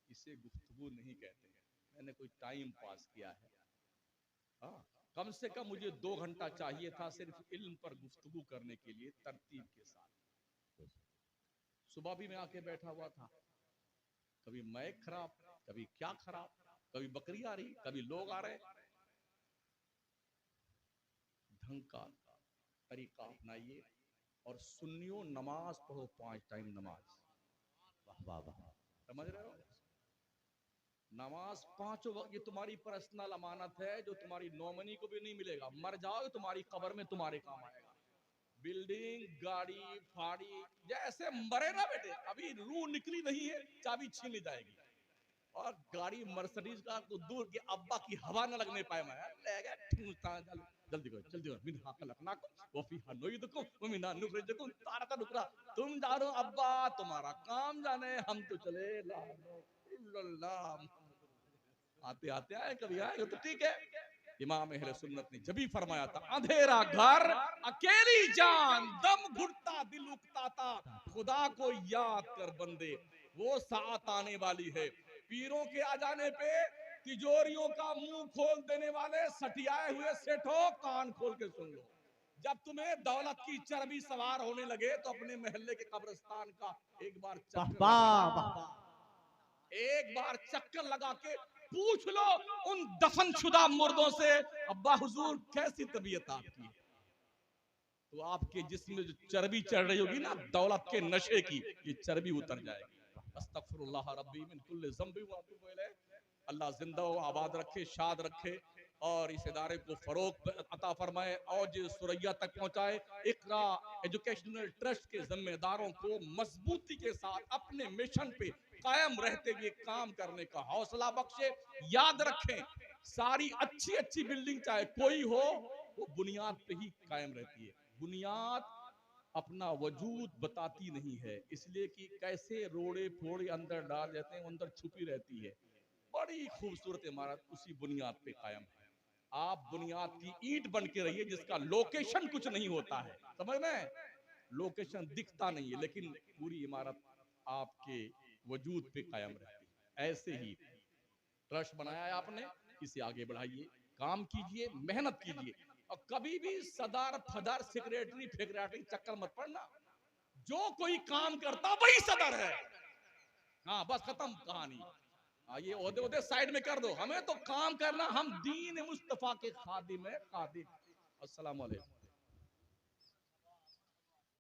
इसे गुफ्तगू नहीं कहते हैं। मैंने कोई टाइम पास किया है, हाँ, कम से कम मुझे 2 घंटा चाहिए था सिर्फ इल्म पर गुफ्तगू करने के लिए तरतीब के साथ। सुबह भी मैं आके बैठा हुआ था, कभी मैक खराब, कभी क्या खराब, कभी बकरी आ रही, कभी लोग आ रहे। ढंग का तरीका अपनाइए और सुन्नियों नमाज पढ़ो, 5 टाइम नमाज। वाह वाह। समझ रहे हो? नमाज 5 वक्त, ये तुम्हारी पर्सनल अमानत है जो तुम्हारी नॉमिनी को भी नहीं मिलेगा। मर जाओगे तुम्हारी कब्र में तुम्हारे काम आएगा। बिल्डिंग, गाड़ी, फाड़ी, जैसे मरे ना बेटे, अभी रूह निकली नहीं है, चाबी छीन ली जाएगी। और गाड़ी मर्सिडीज का तो दूर के अब्बा की हवा न लगने पाए, मैं ले गया जल्दी करो जल्दी करो, मिन हाकल अपनाकुम व फीहा नुईदुकुम व मिन्हा नुखरिजुकुम तारतन उखरा। तुम जानो अब्बा तुम्हारा काम जाने, हम तो चले ला इल्लल्लाह। आते आते आए, कभी आए तो ठीक है। इमाम अहले सुन्नत ने जब भी फरमाया था, अंधेरा घर अकेली जान, दम घुटता दिल उकताता, खुदा को याद कर बंदे वो साथ आने वाली है। पीरों के आ जाने पे तिजोरियों का मुंह खोल देने वाले सटियाए हुए सेठों, कान खोल के सुन लो। जब तुम्हें दौलत की चर्बी सवार होने लगे तो अपने महल्ले के कब्रिस्तान का एक बार चक्कर लगा के पूछ लो उन दफनशुदा मुर्दों से, अब्बा हुजूर कैसी तबीयत आपकी? तो आपके जिस्म में जो चर्बी चढ़ रही होगी ना दौलत के नशे की, ये चर्बी उतर जाएगी। अस्तगफिरुल्लाह रब्बी मिन कुल्ली ज़ंबि व अतूबु इलैह। अल्लाह जिंदा व आबाद रखे, शाद रखे और इस इदारे को फरोग अता फरमाए और जो सुरैया तक पहुंचाए। इकरा एजुकेशनल ट्रस्ट के जिम्मेदारों को मजबूती के साथ अपने मिशन पे कायम रहते हुए काम करने का हौसला बख्शे। याद रखें, सारी अच्छी अच्छी बिल्डिंग चाहे कोई हो, वो बुनियाद पे ही कायम रहती है। बुनियाद अपना वजूद बताती नहीं है, इसलिए कि कैसे रोड़े फोड़े अंदर डाल देते हैं, अंदर छुपी रहती है। बड़ी खूबसूरत इमारत उसी बुनियाद पे कायम है। आप बुनियाद की ईंट बन के रहिए जिसका लोकेशन कुछ नहीं होता है, समझ में, लोकेशन दिखता नहीं है लेकिन पूरी इमारत आपके वजूद पे कायम रहती है। ऐसे ही ट्रस्ट बनाया है आपने, इसे आगे बढ़ाइए, काम कीजिए, मेहनत कीजिए, और कभी भी सदार फदार सेक्रेटरी फेक्रेटरी चक्कर मत पड़ना। जो कोई काम करता वही सदर है। हाँ बस खत्म कहानी। ये ओहदे ओहदे साइड में कर दो, हमें तो काम करना, हम दीन मुस्तफा के खादिम है, खादिम। अस्सलाम वालेकुम।